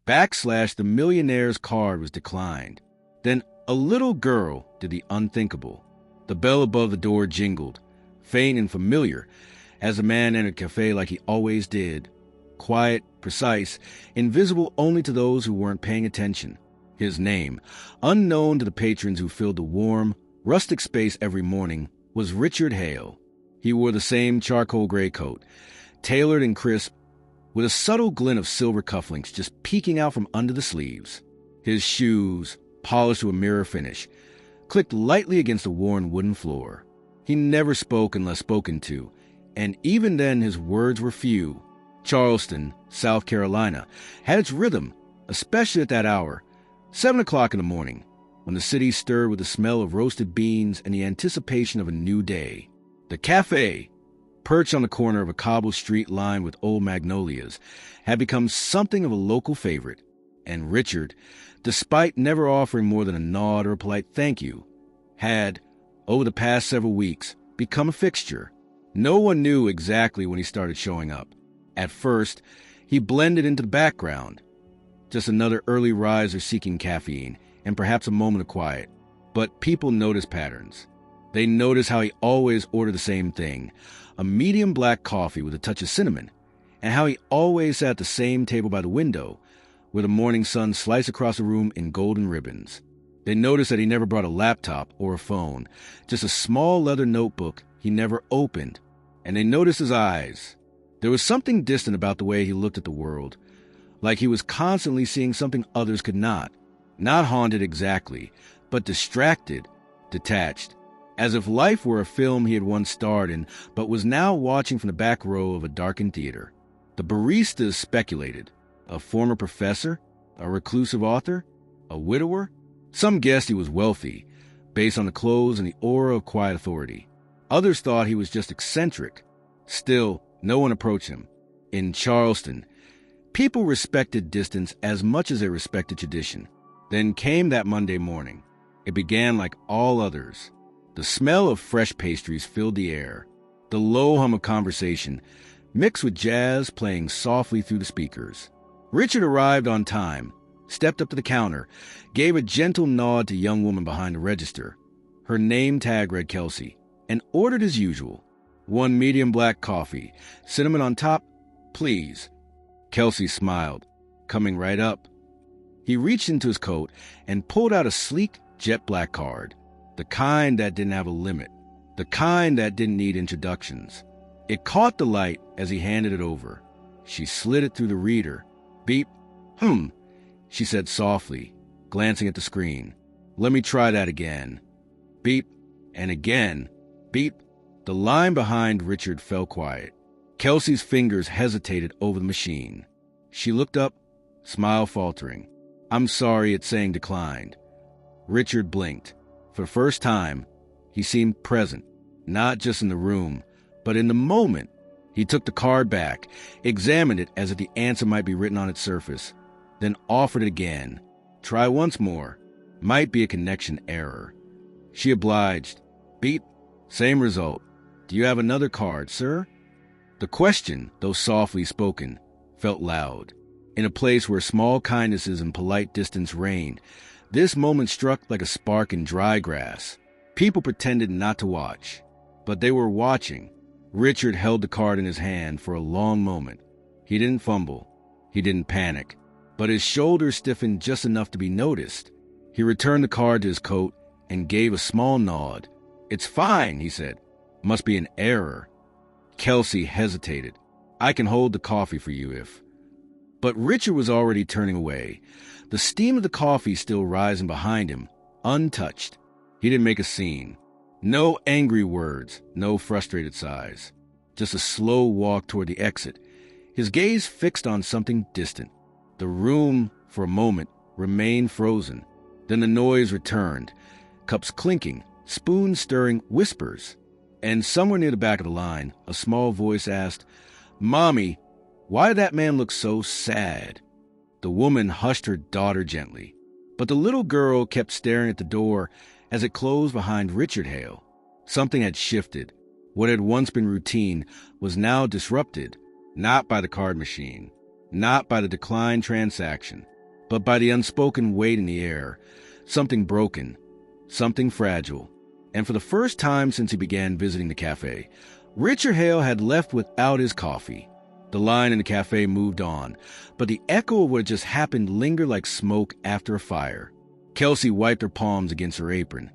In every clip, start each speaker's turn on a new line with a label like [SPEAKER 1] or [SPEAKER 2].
[SPEAKER 1] The Millionaire'S card was declined. Then a little girl did the unthinkable. The bell above the door jingled, faint and familiar, as the man entered the cafe like he always did. Quiet, precise, invisible only to those who weren't paying attention. His name, unknown to the patrons who filled the warm, rustic space every morning, was Richard Hale. He wore the same charcoal gray coat, tailored and crisp, with a subtle glint of silver cufflinks just peeking out from under the sleeves. His shoes, polished to a mirror finish, clicked lightly against the worn wooden floor. He never spoke unless spoken to, and even then his words were few. Charleston, South Carolina, had its rhythm, especially at that hour, 7 o'clock in the morning, when the city stirred with the smell of roasted beans and the anticipation of a new day. The cafe, perched on the corner of a cobble street lined with old magnolias, had become something of a local favorite, and Richard, despite never offering more than a nod or a polite thank you, had, over the past several weeks, become a fixture. No one knew exactly when he started showing up. At first, he blended into the background, just another early riser seeking caffeine and perhaps a moment of quiet. But people noticed patterns. They noticed how he always ordered the same thing, a medium black coffee with a touch of cinnamon, and how he always sat at the same table by the window, where the morning sun sliced across the room in golden ribbons. They noticed that he never brought a laptop or a phone, just a small leather notebook he never opened. And they noticed his eyes. There was something distant about the way he looked at the world, like he was constantly seeing something others could not. Not haunted exactly, but distracted, detached, as if life were a film he had once starred in, but was now watching from the back row of a darkened theater. The baristas speculated. A former professor? A reclusive author? A widower? Some guessed he was wealthy, based on the clothes and the aura of quiet authority. Others thought he was just eccentric. Still, no one approached him. In Charleston, people respected distance as much as they respected tradition. Then came that Monday morning. It began like all others. The smell of fresh pastries filled the air. The low hum of conversation, mixed with jazz playing softly through the speakers. Richard arrived on time, stepped up to the counter, gave a gentle nod to a young woman behind the register. Her name tag read Kelsey, and ordered as usual. 1 medium black coffee, cinnamon on top, please. Kelsey smiled, coming right up. He reached into his coat and pulled out a sleek, jet black card, the kind that didn't have a limit, the kind that didn't need introductions. It caught the light as he handed it over. She slid it through the reader. Beep. She said softly, glancing at the screen. Let me try that again. Beep. And again. Beep. The line behind Richard fell quiet. Kelsey's fingers hesitated over the machine. She looked up, smile faltering. I'm sorry, it's saying declined. Richard blinked. For the first time, he seemed present, not just in the room, but in the moment. He took the card back, examined it as if the answer might be written on its surface, then offered it again. Try once more. Might be a connection error. She obliged. Beep. Same result. Do you have another card, sir? The question, though softly spoken, felt loud. In a place where small kindnesses and polite distance reigned, this moment struck like a spark in dry grass. People pretended not to watch, but they were watching. Richard held the card in his hand for a long moment. He didn't fumble. He didn't panic. But his shoulders stiffened just enough to be noticed. He returned the card to his coat and gave a small nod. It's fine, he said. Must be an error. Kelsey hesitated. I can hold the coffee for you if... But Richard was already turning away, the steam of the coffee still rising behind him, untouched. He didn't make a scene. No angry words, no frustrated sighs. Just a slow walk toward the exit, his gaze fixed on something distant. The room, for a moment, remained frozen. Then the noise returned, cups clinking, spoons stirring, whispers. And somewhere near the back of the line, a small voice asked, Mommy, why did that man look so sad? The woman hushed her daughter gently, but the little girl kept staring at the door as it closed behind Richard Hale. Something had shifted. What had once been routine was now disrupted, not by the card machine, not by the declined transaction, but by the unspoken weight in the air, something broken, something fragile. And for the first time since he began visiting the cafe, Richard Hale had left without his coffee. The line in the cafe moved on, but the echo of what had just happened lingered like smoke after a fire. Kelsey wiped her palms against her apron,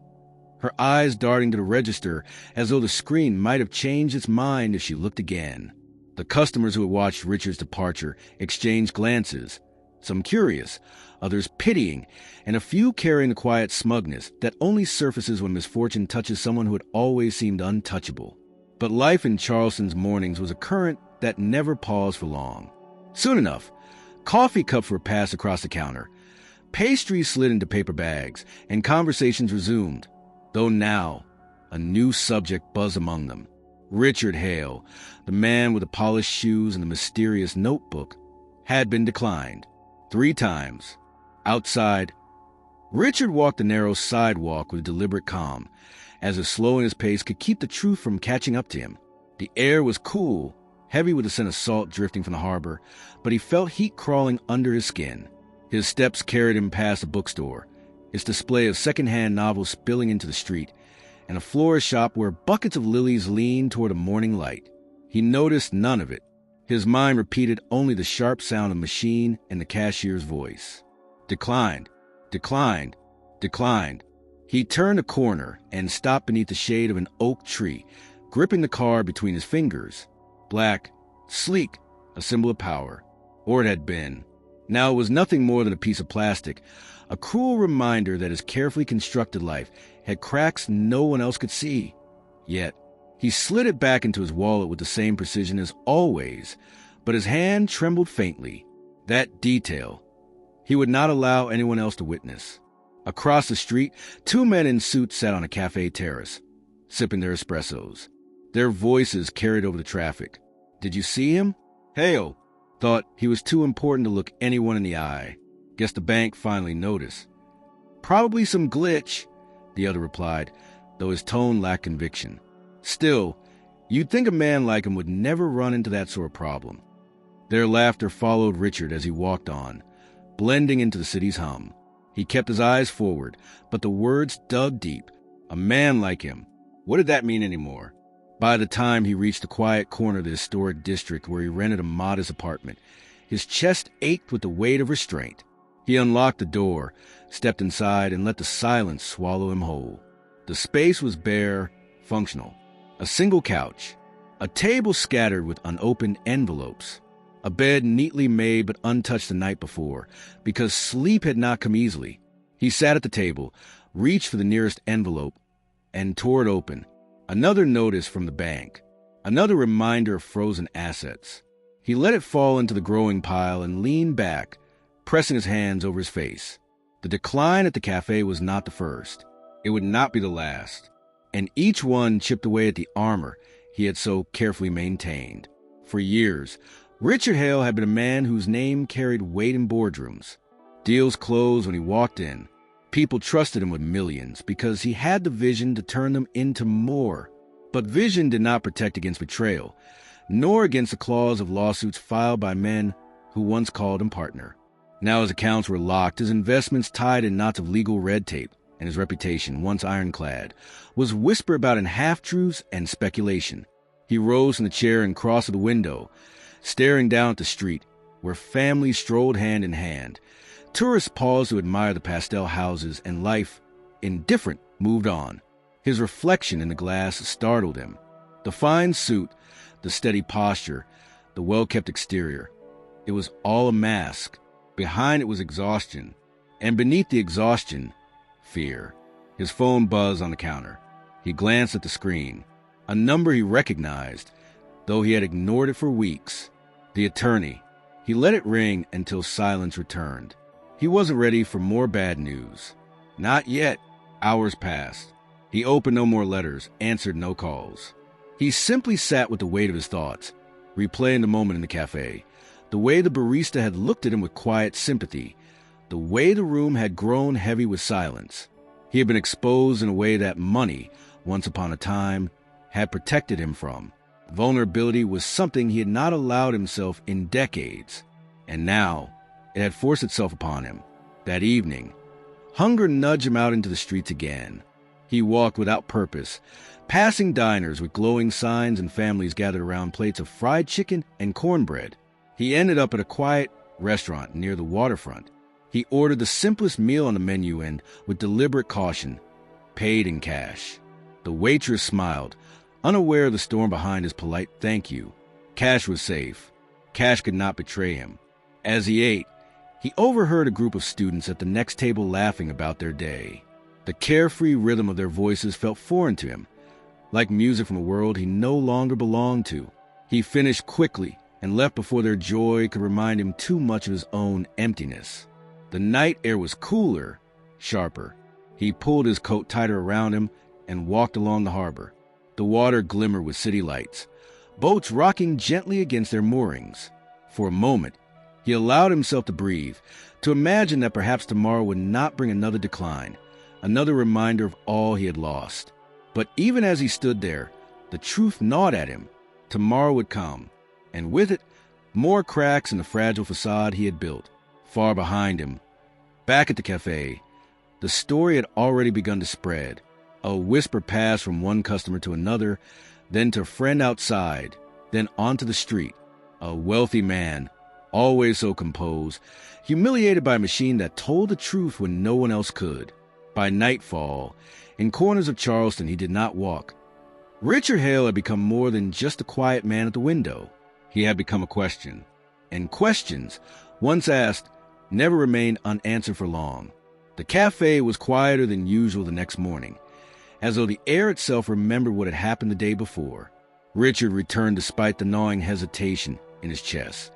[SPEAKER 1] her eyes darting to the register as though the screen might have changed its mind if she looked again. The customers who had watched Richard's departure exchanged glances, some curious, others pitying, and a few carrying the quiet smugness that only surfaces when misfortune touches someone who had always seemed untouchable. But life in Charleston's mornings was a current that never paused for long. Soon enough, coffee cups were passed across the counter, pastries slid into paper bags, and conversations resumed, though now a new subject buzzed among them. Richard Hale, the man with the polished shoes and the mysterious notebook, had been declined 3 times. Outside, Richard walked the narrow sidewalk with deliberate calm, as if slowing his pace could keep the truth from catching up to him. The air was cool, heavy with the scent of salt drifting from the harbor, but he felt heat crawling under his skin. His steps carried him past a bookstore, its display of second-hand novels spilling into the street, and a florist shop where buckets of lilies leaned toward a morning light. He noticed none of it. His mind repeated only the sharp sound of machine and the cashier's voice. Declined, declined, declined. He turned a corner and stopped beneath the shade of an oak tree, gripping the card between his fingers. Black, sleek, a symbol of power. Or it had been. Now it was nothing more than a piece of plastic, a cruel reminder that his carefully constructed life had cracks no one else could see. Yet, he slid it back into his wallet with the same precision as always, but his hand trembled faintly. That detail he would not allow anyone else to witness. Across the street, 2 men in suits sat on a cafe terrace, sipping their espressos. Their voices carried over the traffic. Did you see him? Hale thought he was too important to look anyone in the eye. Guess the bank finally noticed. Probably some glitch, the other replied, though his tone lacked conviction. Still, you'd think a man like him would never run into that sort of problem. Their laughter followed Richard as he walked on, blending into the city's hum. He kept his eyes forward, but the words dug deep. A man like him. What did that mean anymore? By the time he reached the quiet corner of the historic district where he rented a modest apartment, his chest ached with the weight of restraint. He unlocked the door, stepped inside, and let the silence swallow him whole. The space was bare, functional. A single couch, a table scattered with unopened envelopes, a bed neatly made but untouched the night before, because sleep had not come easily. He sat at the table, reached for the nearest envelope, and tore it open. Another notice from the bank, another reminder of frozen assets. He let it fall into the growing pile and leaned back, pressing his hands over his face. The decline at the cafe was not the first. It would not be the last. And each one chipped away at the armor he had so carefully maintained. For years, Richard Hale had been a man whose name carried weight in boardrooms. Deals closed when he walked in. People trusted him with millions because he had the vision to turn them into more. But vision did not protect against betrayal, nor against the claws of lawsuits filed by men who once called him partner. Now his accounts were locked, his investments tied in knots of legal red tape, and his reputation, once ironclad, was whispered about in half-truths and speculation. He rose from the chair and crossed to the window, staring down at the street, where families strolled hand in hand. Tourists paused to admire the pastel houses, and life, indifferent, moved on. His reflection in the glass startled him. The fine suit, the steady posture, the well-kept exterior. It was all a mask. Behind it was exhaustion, and beneath the exhaustion, fear. His phone buzzed on the counter. He glanced at the screen. A number he recognized, though he had ignored it for weeks. The attorney. He let it ring until silence returned. He wasn't ready for more bad news. Not yet. Hours passed. He opened no more letters, answered no calls. He simply sat with the weight of his thoughts, replaying the moment in the cafe, the way the barista had looked at him with quiet sympathy, the way the room had grown heavy with silence. He had been exposed in a way that money, once upon a time, had protected him from. Vulnerability was something he had not allowed himself in decades. And now, It had forced itself upon him. That evening, hunger nudged him out into the streets again. He walked without purpose, passing diners with glowing signs and families gathered around plates of fried chicken and cornbread. He ended up at a quiet restaurant near the waterfront. He ordered the simplest meal on the menu and, with deliberate caution, paid in cash. The waitress smiled, unaware of the storm behind his polite thank you. Cash was safe. Cash could not betray him. As he ate, he overheard a group of students at the next table laughing about their day. The carefree rhythm of their voices felt foreign to him, like music from a world he no longer belonged to. He finished quickly and left before their joy could remind him too much of his own emptiness. The night air was cooler, sharper. He pulled his coat tighter around him and walked along the harbor. The water glimmered with city lights, boats rocking gently against their moorings. For a moment, he allowed himself to breathe, to imagine that perhaps tomorrow would not bring another decline, another reminder of all he had lost. But even as he stood there, the truth gnawed at him. Tomorrow would come, and with it, more cracks in the fragile facade he had built. Far behind him, back at the cafe, the story had already begun to spread. A whisper passed from one customer to another, then to a friend outside, then onto the street. A wealthy man, always so composed, humiliated by a machine that told the truth when no one else could. By nightfall, in corners of Charleston he did not walk. Richard Hale had become more than just a quiet man at the window. He had become a question. And questions, once asked, never remained unanswered for long. The cafe was quieter than usual the next morning, as though the air itself remembered what had happened the day before. Richard returned despite the gnawing hesitation in his chest,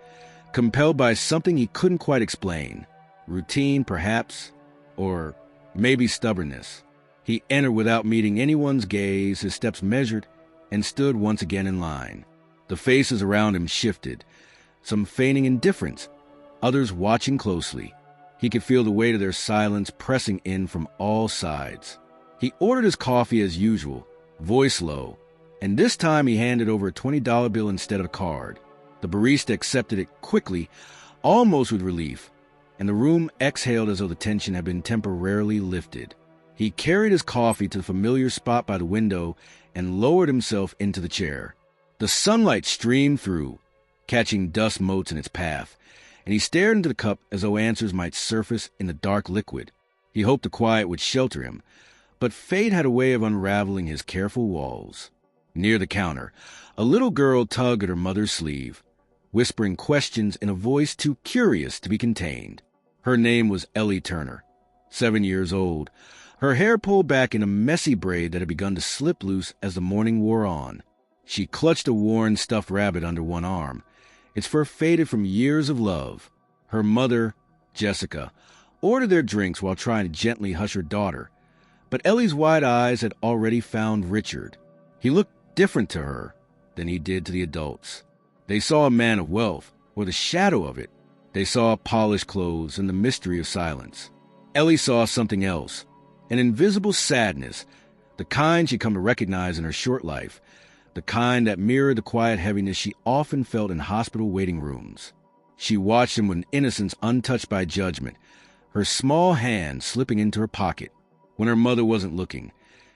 [SPEAKER 1] compelled by something he couldn't quite explain. Routine, perhaps, or maybe stubbornness. He entered without meeting anyone's gaze, his steps measured, and stood once again in line. The faces around him shifted, some feigning indifference, others watching closely. He could feel the weight of their silence pressing in from all sides. He ordered his coffee as usual, voice low, and this time he handed over a $20 bill instead of a card. The barista accepted it quickly, almost with relief, and the room exhaled as though the tension had been temporarily lifted. He carried his coffee to the familiar spot by the window and lowered himself into the chair. The sunlight streamed through, catching dust motes in its path, and he stared into the cup as though answers might surface in the dark liquid. He hoped the quiet would shelter him, but fate had a way of unraveling his careful walls. Near the counter, a little girl tugged at her mother's sleeve, whispering questions in a voice too curious to be contained. Her name was Ellie Turner, 7 years old, her hair pulled back in a messy braid that had begun to slip loose as the morning wore on. She clutched a worn stuffed rabbit under one arm, its fur faded from years of love. Her mother, Jessica, ordered their drinks while trying to gently hush her daughter, but Ellie's wide eyes had already found Richard. He looked different to her than he did to the adults. They saw a man of wealth, or the shadow of it. They saw polished clothes and the mystery of silence. Ellie saw something else, an invisible sadness, the kind she'd come to recognize in her short life, the kind that mirrored the quiet heaviness she often felt in hospital waiting rooms. She watched him with an innocence untouched by judgment, her small hand slipping into her pocket. When her mother wasn't looking,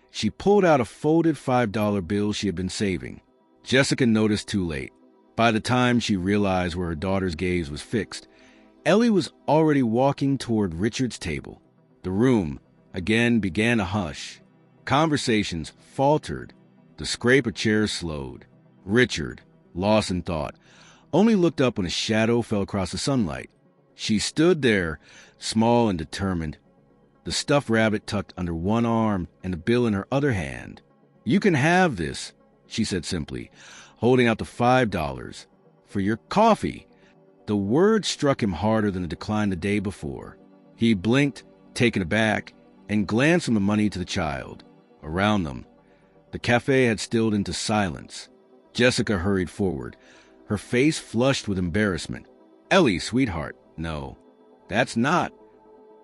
[SPEAKER 1] she pulled out a folded $5 bill she had been saving. Jessica noticed too late. By the time she realized where her daughter's gaze was fixed, Ellie was already walking toward Richard's table. The room again began to hush. Conversations faltered. The scrape of chairs slowed. Richard, lost in thought, only looked up when a shadow fell across the sunlight. She stood there, small and determined, the stuffed rabbit tucked under one arm and the bill in her other hand. "You can have this," she said simply, holding out the $5, "for your coffee." The word struck him harder than the decline the day before. He blinked, taken aback, and glanced from the money to the child. Around them, the cafe had stilled into silence. Jessica hurried forward, her face flushed with embarrassment. "Ellie, sweetheart, no, that's not."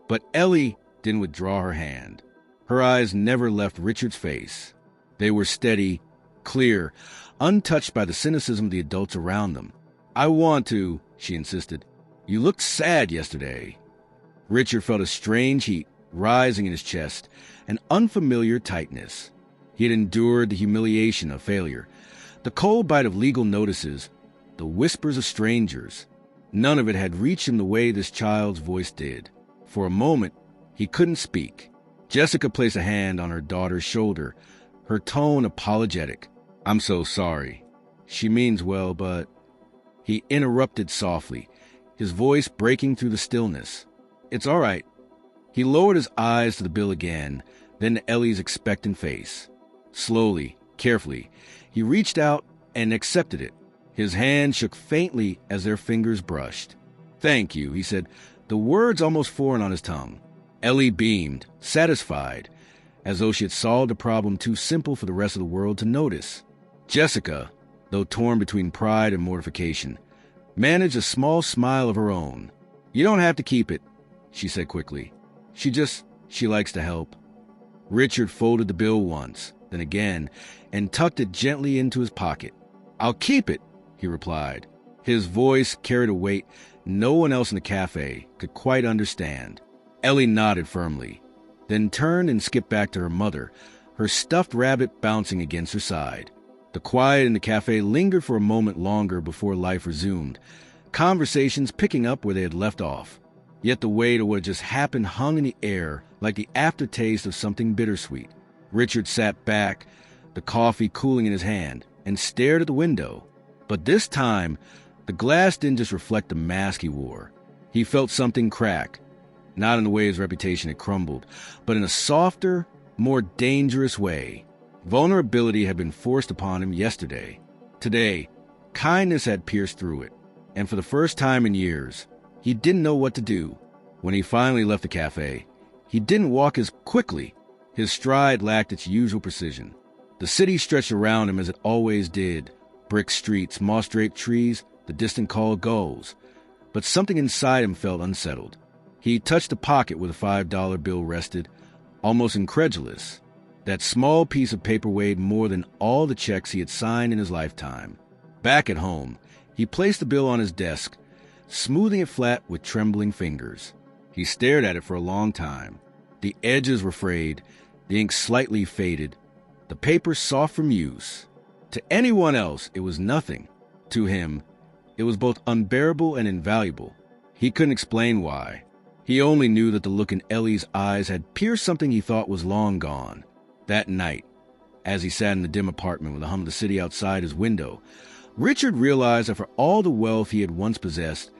[SPEAKER 1] But Ellie didn't withdraw her hand. Her eyes never left Richard's face. They were steady, clear, untouched by the cynicism of the adults around them. "I want to," she insisted. You looked sad yesterday." Richard felt a strange heat rising in his chest, an unfamiliar tightness. He had endured the humiliation of failure, the cold bite of legal notices, the whispers of strangers. None of it had reached him the way this child's voice did. For a moment, he couldn't speak. Jessica placed a hand on her daughter's shoulder, her tone apologetic. "I'm so sorry. She means well, but—" He interrupted softly, his voice breaking through the stillness. "It's all right." He lowered his eyes to the bill again, then to Ellie's expectant face. Slowly, carefully, he reached out and accepted it. His hand shook faintly as their fingers brushed. "Thank you," he said, the words almost foreign on his tongue. Ellie beamed, satisfied, as though she had solved a problem too simple for the rest of the world to notice. Jessica, though torn between pride and mortification, managed a small smile of her own. "You don't have to keep it," she said quickly. She likes to help." Richard folded the bill once, then again, and tucked it gently into his pocket. "I'll keep it," he replied. His voice carried a weight no one else in the cafe could quite understand. Ellie nodded firmly, then turned and skipped back to her mother, her stuffed rabbit bouncing against her side. The quiet in the cafe lingered for a moment longer before life resumed, conversations picking up where they had left off. Yet the weight of what had just happened hung in the air like the aftertaste of something bittersweet. Richard sat back, the coffee cooling in his hand, and stared at the window. But this time, the glass didn't just reflect the mask he wore. He felt something crack, not in the way his reputation had crumbled, but in a softer, more dangerous way. Vulnerability had been forced upon him yesterday. Today, kindness had pierced through it, and for the first time in years, he didn't know what to do. When he finally left the cafe, he didn't walk as quickly. His stride lacked its usual precision. The city stretched around him as it always did. Brick streets, moss-draped trees, the distant call of gulls. But something inside him felt unsettled. He touched the pocket where the $5 bill rested, almost incredulous. That small piece of paper weighed more than all the checks he had signed in his lifetime. Back at home, he placed the bill on his desk, smoothing it flat with trembling fingers. He stared at it for a long time. The edges were frayed, the ink slightly faded, the paper soft from use. To anyone else, it was nothing. To him, it was both unbearable and invaluable. He couldn't explain why. He only knew that the look in Ellie's eyes had pierced something he thought was long gone. That night, as he sat in the dim apartment with the hum of the city outside his window, Richard realized that for all the wealth he had once possessed,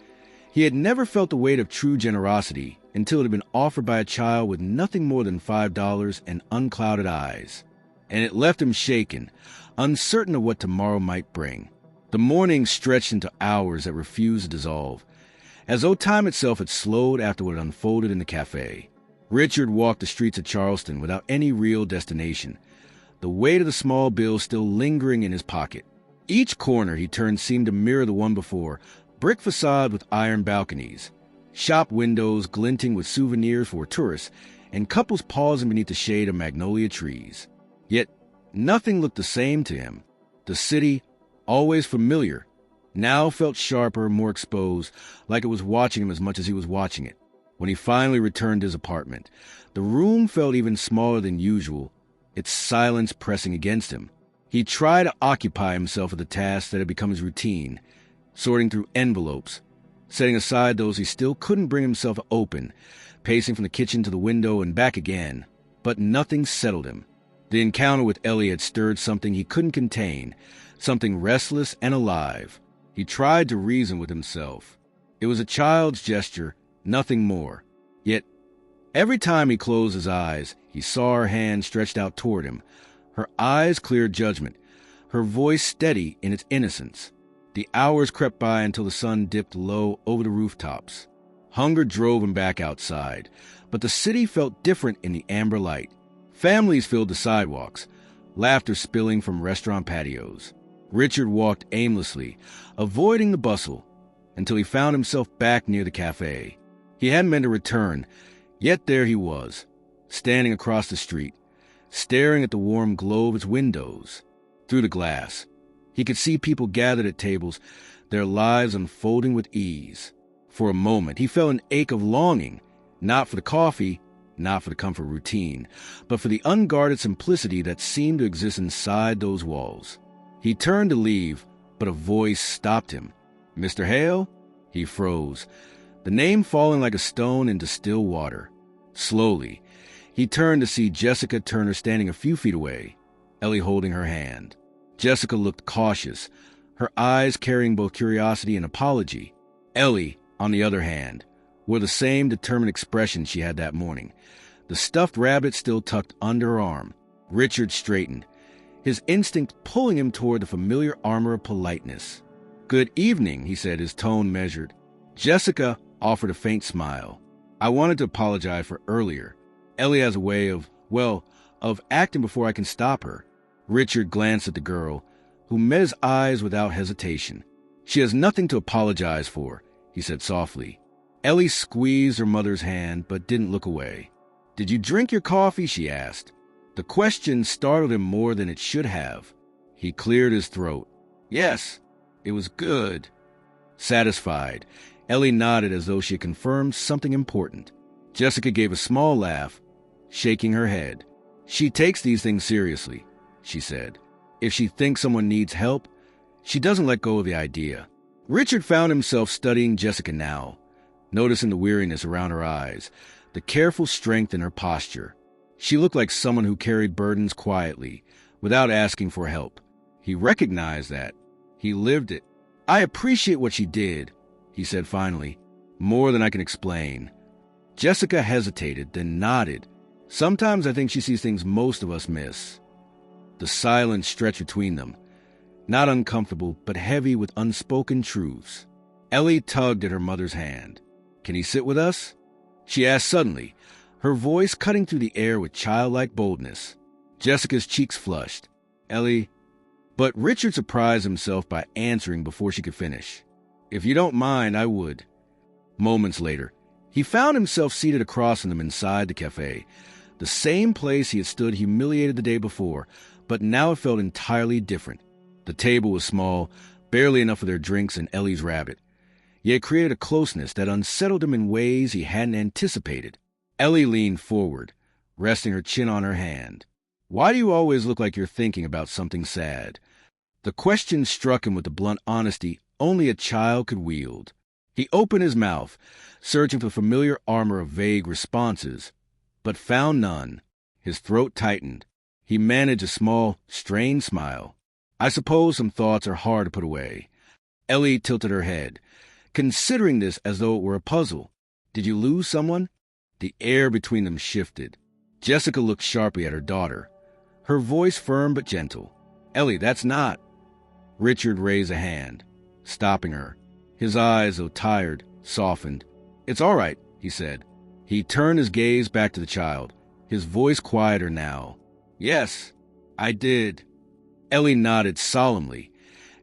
[SPEAKER 1] he had never felt the weight of true generosity until it had been offered by a child with nothing more than $5 and unclouded eyes. And it left him shaken, uncertain of what tomorrow might bring. The morning stretched into hours that refused to dissolve, as though time itself had slowed after what had unfolded in the cafe. Richard walked the streets of Charleston without any real destination, the weight of the small bill still lingering in his pocket. Each corner he turned seemed to mirror the one before, brick facade with iron balconies, shop windows glinting with souvenirs for tourists, and couples pausing beneath the shade of magnolia trees. Yet nothing looked the same to him. The city, always familiar, now felt sharper, more exposed, like it was watching him as much as he was watching it. When he finally returned to his apartment, the room felt even smaller than usual, its silence pressing against him. He tried to occupy himself with the tasks that had become his routine, sorting through envelopes, setting aside those he still couldn't bring himself to open, pacing from the kitchen to the window and back again. But nothing settled him. The encounter with Ellie had stirred something he couldn't contain, something restless and alive. He tried to reason with himself. It was a child's gesture, nothing more. Yet, every time he closed his eyes, he saw her hand stretched out toward him, her eyes clear judgment, her voice steady in its innocence. The hours crept by until the sun dipped low over the rooftops. Hunger drove him back outside, but the city felt different in the amber light. Families filled the sidewalks, laughter spilling from restaurant patios. Richard walked aimlessly, avoiding the bustle, until he found himself back near the cafe. He hadn't meant to return, yet there he was, standing across the street, staring at the warm glow of its windows. Through the glass, he could see people gathered at tables, their lives unfolding with ease. For a moment, he felt an ache of longing, not for the coffee, not for the comfort routine, but for the unguarded simplicity that seemed to exist inside those walls. He turned to leave, but a voice stopped him. "Mr. Hale?" He froze, the name falling like a stone into still water. Slowly, he turned to see Jessica Turner standing a few feet away, Ellie holding her hand. Jessica looked cautious, her eyes carrying both curiosity and apology. Ellie, on the other hand, wore the same determined expression she had that morning, the stuffed rabbit still tucked under her arm. Richard straightened, his instinct pulling him toward the familiar armor of politeness. "Good evening," he said, his tone measured. Jessica offered a faint smile. "I wanted to apologize for earlier. Ellie has a way of acting before I can stop her." Richard glanced at the girl, who met his eyes without hesitation. "She has nothing to apologize for," he said softly. Ellie squeezed her mother's hand, but didn't look away. "Did you drink your coffee?" she asked. The question startled him more than it should have. He cleared his throat. "Yes, it was good." Satisfied, Ellie nodded as though she had confirmed something important. Jessica gave a small laugh, shaking her head. "She takes these things seriously," she said. "If she thinks someone needs help, she doesn't let go of the idea." Richard found himself studying Jessica now, noticing the weariness around her eyes, the careful strength in her posture. She looked like someone who carried burdens quietly, without asking for help. He recognized that. He lived it. "I appreciate what she did," he said finally, "more than I can explain." Jessica hesitated, then nodded. "Sometimes I think she sees things most of us miss." The silence stretched between them, not uncomfortable, but heavy with unspoken truths. Ellie tugged at her mother's hand. "Can he sit with us?" she asked suddenly, her voice cutting through the air with childlike boldness. Jessica's cheeks flushed. "Ellie..." But Richard surprised himself by answering before she could finish. "If you don't mind, I would." Moments later, he found himself seated across from them inside the cafe, the same place he had stood humiliated the day before, but now it felt entirely different. The table was small, barely enough for their drinks and Ellie's rabbit, yet it created a closeness that unsettled him in ways he hadn't anticipated. Ellie leaned forward, resting her chin on her hand. "Why do you always look like you're thinking about something sad?" The question struck him with the blunt honesty only a child could wield. He opened his mouth, searching for the familiar armor of vague responses, but found none. His throat tightened. He managed a small, strained smile. "I suppose some thoughts are hard to put away." Ellie tilted her head, considering this as though it were a puzzle. "Did you lose someone?" The air between them shifted. Jessica looked sharply at her daughter, her voice firm but gentle. "Ellie, that's not..." Richard raised a hand, stopping her. His eyes, though tired, softened. "It's all right," he said. He turned his gaze back to the child, his voice quieter now. "Yes, I did." Ellie nodded solemnly,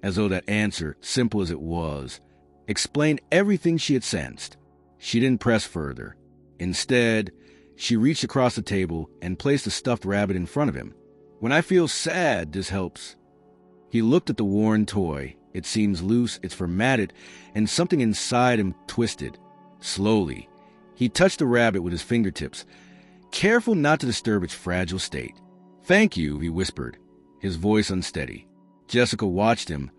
[SPEAKER 1] as though that answer, simple as it was, explained everything she had sensed. She didn't press further. Instead, she reached across the table and placed a stuffed rabbit in front of him. "When I feel sad, this helps." He looked at the worn toy. It seems loose, it's formatted, and something inside him twisted. Slowly, he touched the rabbit with his fingertips, careful not to disturb its fragile state. "Thank you," he whispered, his voice unsteady. Jessica watched him,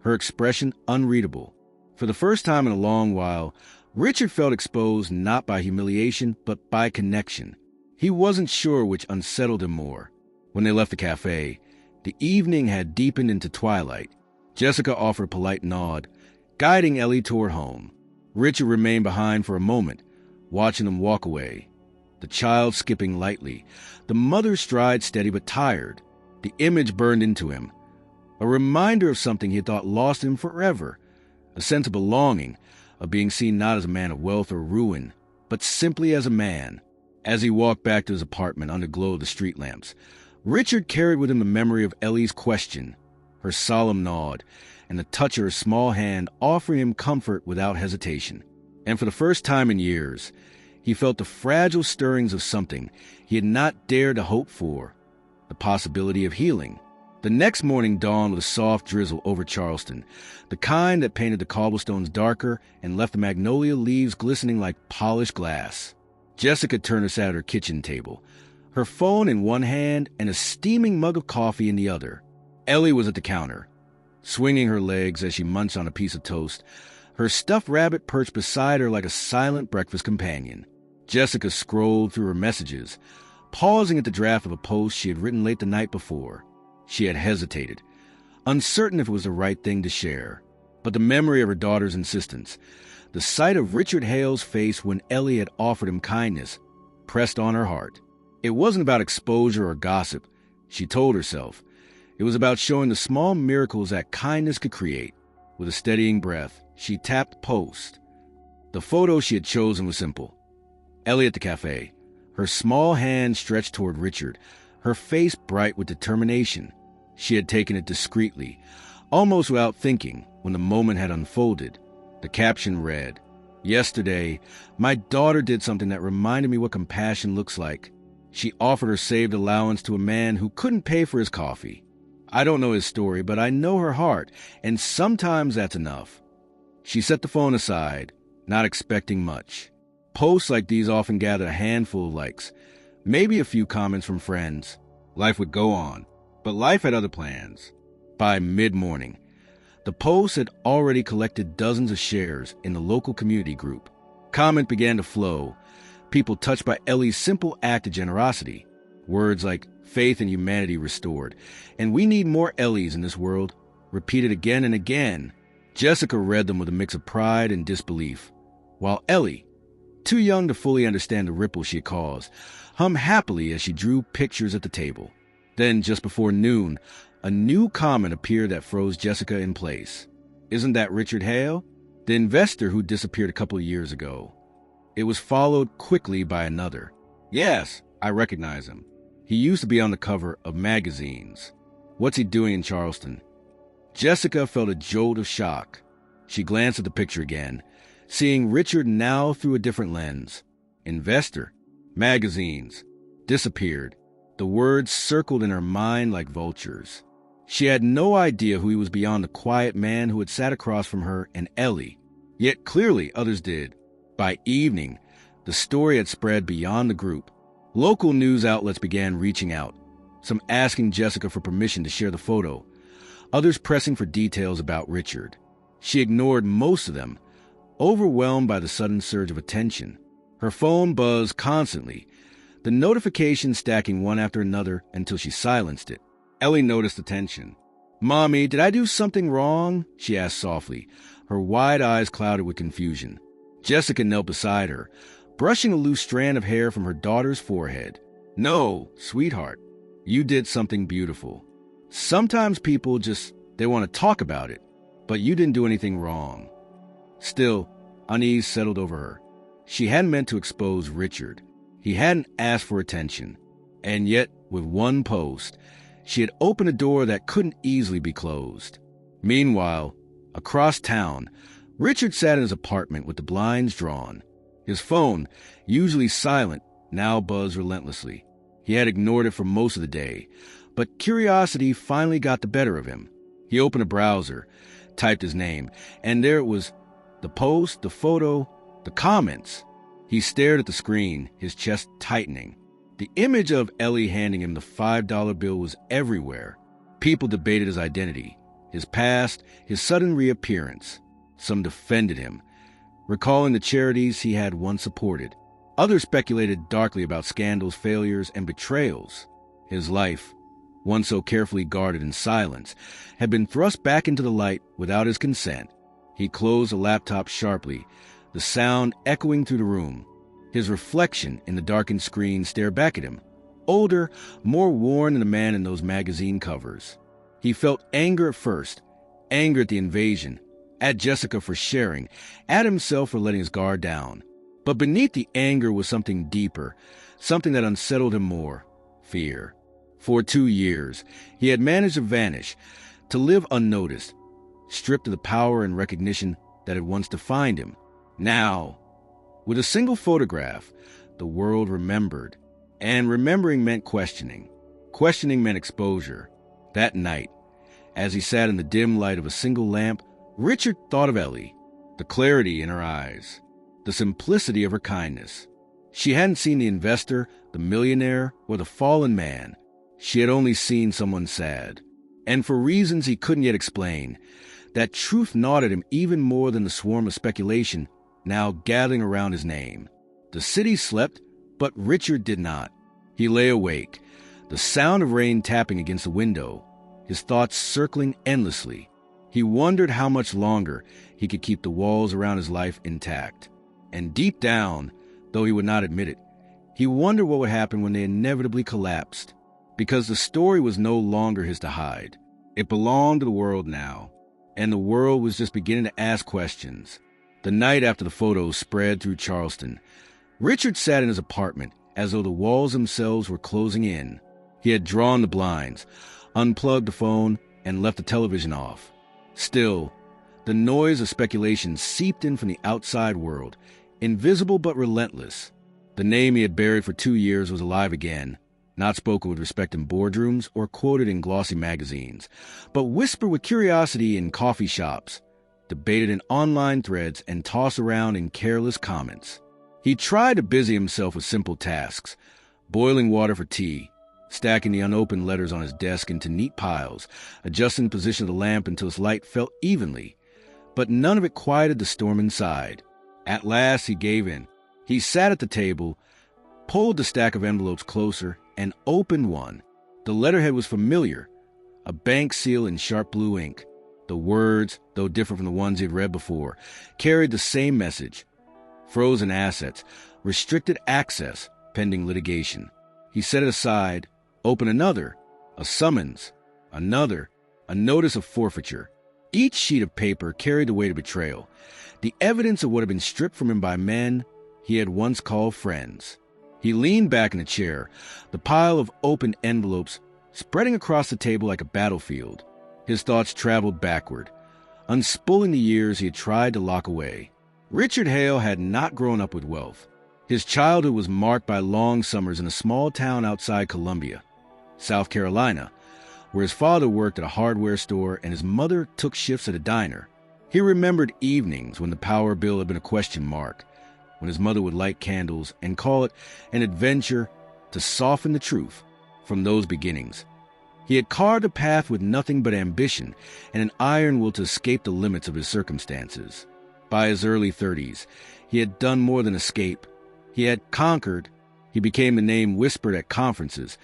[SPEAKER 1] her expression unreadable. For the first time in a long while, Richard felt exposed not by humiliation, but by connection. He wasn't sure which unsettled him more. When they left the cafe, the evening had deepened into twilight. Jessica offered a polite nod, guiding Ellie toward home. Richard remained behind for a moment, watching them walk away. The child skipping lightly, the mother's stride steady but tired. The image burned into him, a reminder of something he had thought lost him forever, a sense of belonging, of being seen not as a man of wealth or ruin, but simply as a man. As he walked back to his apartment under the glow of the street lamps, Richard carried with him the memory of Ellie's question, her solemn nod, and the touch of her small hand offering him comfort without hesitation. And for the first time in years, he felt the fragile stirrings of something he had not dared to hope for, the possibility of healing. The next morning dawned with a soft drizzle over Charleston, the kind that painted the cobblestones darker and left the magnolia leaves glistening like polished glass. Jessica Turner sat at her kitchen table, her phone in one hand and a steaming mug of coffee in the other. Ellie was at the counter, swinging her legs as she munched on a piece of toast, her stuffed rabbit perched beside her like a silent breakfast companion. Jessica scrolled through her messages, pausing at the draft of a post she had written late the night before. She had hesitated, uncertain if it was the right thing to share. But the memory of her daughter's insistence, the sight of Richard Hale's face when Ellie had offered him kindness, pressed on her heart. It wasn't about exposure or gossip, she told herself. It was about showing the small miracles that kindness could create. With a steadying breath, she tapped post. The photo she had chosen was simple. Ellie at the cafe, her small hand stretched toward Richard, her face bright with determination. She had taken it discreetly, almost without thinking, when the moment had unfolded. The caption read, "Yesterday, my daughter did something that reminded me what compassion looks like. She offered her saved allowance to a man who couldn't pay for his coffee. I don't know his story, but I know her heart, and sometimes that's enough." She set the phone aside, not expecting much. Posts like these often gathered a handful of likes, maybe a few comments from friends. Life would go on, but life had other plans. By mid-morning, the post had already collected dozens of shares in the local community group. Comment began to flow, people touched by Ellie's simple act of generosity. Words like faith and humanity restored, and we need more Ellies in this world, repeated again and again. Jessica read them with a mix of pride and disbelief, while Ellie, too young to fully understand the ripple she had caused, hummed happily as she drew pictures at the table. Then, just before noon, a new comment appeared that froze Jessica in place. "Isn't that Richard Hale? The investor who disappeared a couple of years ago?" It was followed quickly by another. "Yes, I recognize him. He used to be on the cover of magazines. What's he doing in Charleston?" Jessica felt a jolt of shock. She glanced at the picture again, seeing Richard now through a different lens. Investor, magazines, disappeared. The words circled in her mind like vultures. She had no idea who he was beyond the quiet man who had sat across from her and Ellie. Yet clearly others did. By evening, the story had spread beyond the group. Local news outlets began reaching out, some asking Jessica for permission to share the photo, others pressing for details about Richard. She ignored most of them, overwhelmed by the sudden surge of attention. Her phone buzzed constantly, the notifications stacking one after another until she silenced it. Ellie noticed the tension. "Mommy, did I do something wrong?" she asked softly, her wide eyes clouded with confusion. Jessica knelt beside her, brushing a loose strand of hair from her daughter's forehead. "No, sweetheart, you did something beautiful. Sometimes people they want to talk about it, but you didn't do anything wrong." Still, unease settled over her. She hadn't meant to expose Richard. He hadn't asked for attention. And yet, with one post, she had opened a door that couldn't easily be closed. Meanwhile, across town, Richard sat in his apartment with the blinds drawn. His phone, usually silent, now buzzed relentlessly. He had ignored it for most of the day, but curiosity finally got the better of him. He opened a browser, typed his name, and there it was. The post, the photo, the comments. He stared at the screen, his chest tightening. The image of Ellie handing him the $5 bill was everywhere. People debated his identity, his past, his sudden reappearance. Some defended him, recalling the charities he had once supported. Others speculated darkly about scandals, failures, and betrayals. His life, once so carefully guarded in silence, had been thrust back into the light without his consent. He closed the laptop sharply, the sound echoing through the room. His reflection in the darkened screen stared back at him, older, more worn than the man in those magazine covers. He felt anger at first, anger at the invasion, at Jessica for sharing, at himself for letting his guard down. But beneath the anger was something deeper, something that unsettled him more: fear. For 2 years, he had managed to vanish, to live unnoticed, stripped of the power and recognition that had once defined him. Now, with a single photograph, the world remembered. And remembering meant questioning. Questioning meant exposure. That night, as he sat in the dim light of a single lamp, Richard thought of Ellie, the clarity in her eyes, the simplicity of her kindness. She hadn't seen the investor, the millionaire, or the fallen man. She had only seen someone sad. And for reasons he couldn't yet explain, that truth gnawed at him even more than the swarm of speculation now gathering around his name. The city slept, but Richard did not. He lay awake, the sound of rain tapping against the window, his thoughts circling endlessly. He wondered how much longer he could keep the walls around his life intact. And deep down, though he would not admit it, he wondered what would happen when they inevitably collapsed. Because the story was no longer his to hide. It belonged to the world now, and the world was just beginning to ask questions. The night after the photos spread through Charleston, Richard sat in his apartment as though the walls themselves were closing in. He had drawn the blinds, unplugged the phone, and left the television off. Still, the noise of speculation seeped in from the outside world, invisible but relentless. The name he had buried for 2 years was alive again, not spoken with respect in boardrooms or quoted in glossy magazines, but whispered with curiosity in coffee shops, debated in online threads, and tossed around in careless comments. He tried to busy himself with simple tasks, boiling water for tea, stacking the unopened letters on his desk into neat piles, adjusting the position of the lamp until its light fell evenly, but none of it quieted the storm inside. At last he gave in. He sat at the table, pulled the stack of envelopes closer, and opened one. The letterhead was familiar, a bank seal in sharp blue ink. The words, though different from the ones he had read before, carried the same message: frozen assets, restricted access, pending litigation. He set it aside, opened another, a summons, another, a notice of forfeiture. Each sheet of paper carried the weight of betrayal, the evidence of what had been stripped from him by men he had once called friends. He leaned back in a chair, the pile of open envelopes spreading across the table like a battlefield. His thoughts traveled backward, unspooling the years he had tried to lock away. Richard Hale had not grown up with wealth. His childhood was marked by long summers in a small town outside Columbia, South Carolina, where his father worked at a hardware store and his mother took shifts at a diner. He remembered evenings when the power bill had been a question mark, when his mother would light candles and call it an adventure to soften the truth from those beginnings. He had carved a path with nothing but ambition and an iron will to escape the limits of his circumstances. By his early 30s, he had done more than escape. He had conquered. He became the name whispered at conferences,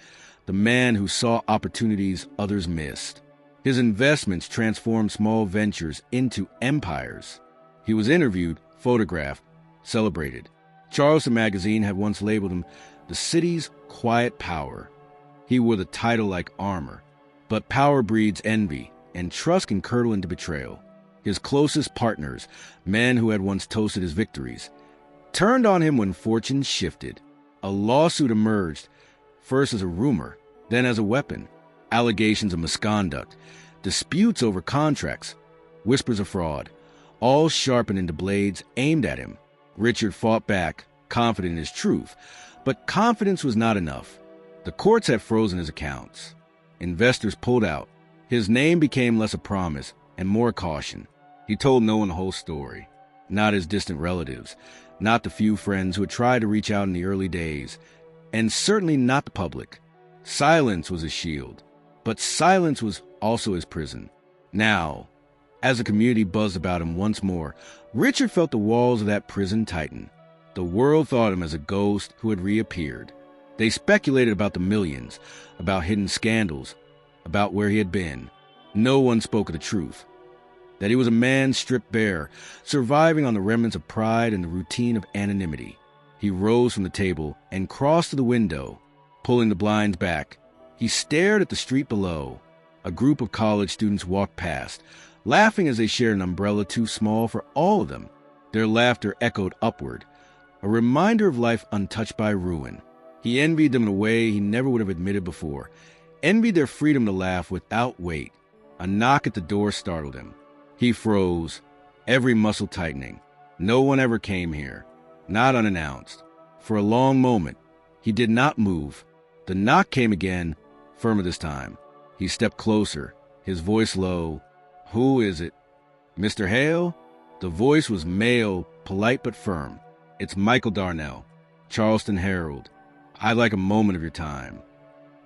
[SPEAKER 1] the man who saw opportunities others missed. His investments transformed small ventures into empires. He was interviewed, photographed, celebrated. Charleston magazine had once labeled him the city's quiet power. He wore the title like armor, but power breeds envy, and trust can curdle into betrayal. His closest partners, men who had once toasted his victories, turned on him when fortunes shifted. A lawsuit emerged, first as a rumor, then as a weapon. Allegations of misconduct, disputes over contracts, whispers of fraud, all sharpened into blades aimed at him. Richard fought back, confident in his truth, but confidence was not enough. The courts had frozen his accounts. Investors pulled out. His name became less a promise and more caution. He told no one the whole story, not his distant relatives, not the few friends who had tried to reach out in the early days, and certainly not the public. Silence was his shield, but silence was also his prison. Now, as the community buzzed about him once more, Richard felt the walls of that prison tighten. The world thought him as a ghost who had reappeared. They speculated about the millions, about hidden scandals, about where he had been. No one spoke of the truth, that he was a man stripped bare, surviving on the remnants of pride and the routine of anonymity. He rose from the table and crossed to the window, pulling the blinds back. He stared at the street below. A group of college students walked past, laughing as they shared an umbrella too small for all of them. Their laughter echoed upward, a reminder of life untouched by ruin. He envied them in a way he never would have admitted before, envied their freedom to laugh without weight. A knock at the door startled him. He froze, every muscle tightening. No one ever came here, not unannounced. For a long moment, he did not move. The knock came again, firmer this time. He stepped closer, his voice low. "Who is it? Mr. Hale?" The voice was male, polite but firm. "It's Michael Darnell, Charleston Herald. I'd like a moment of your time."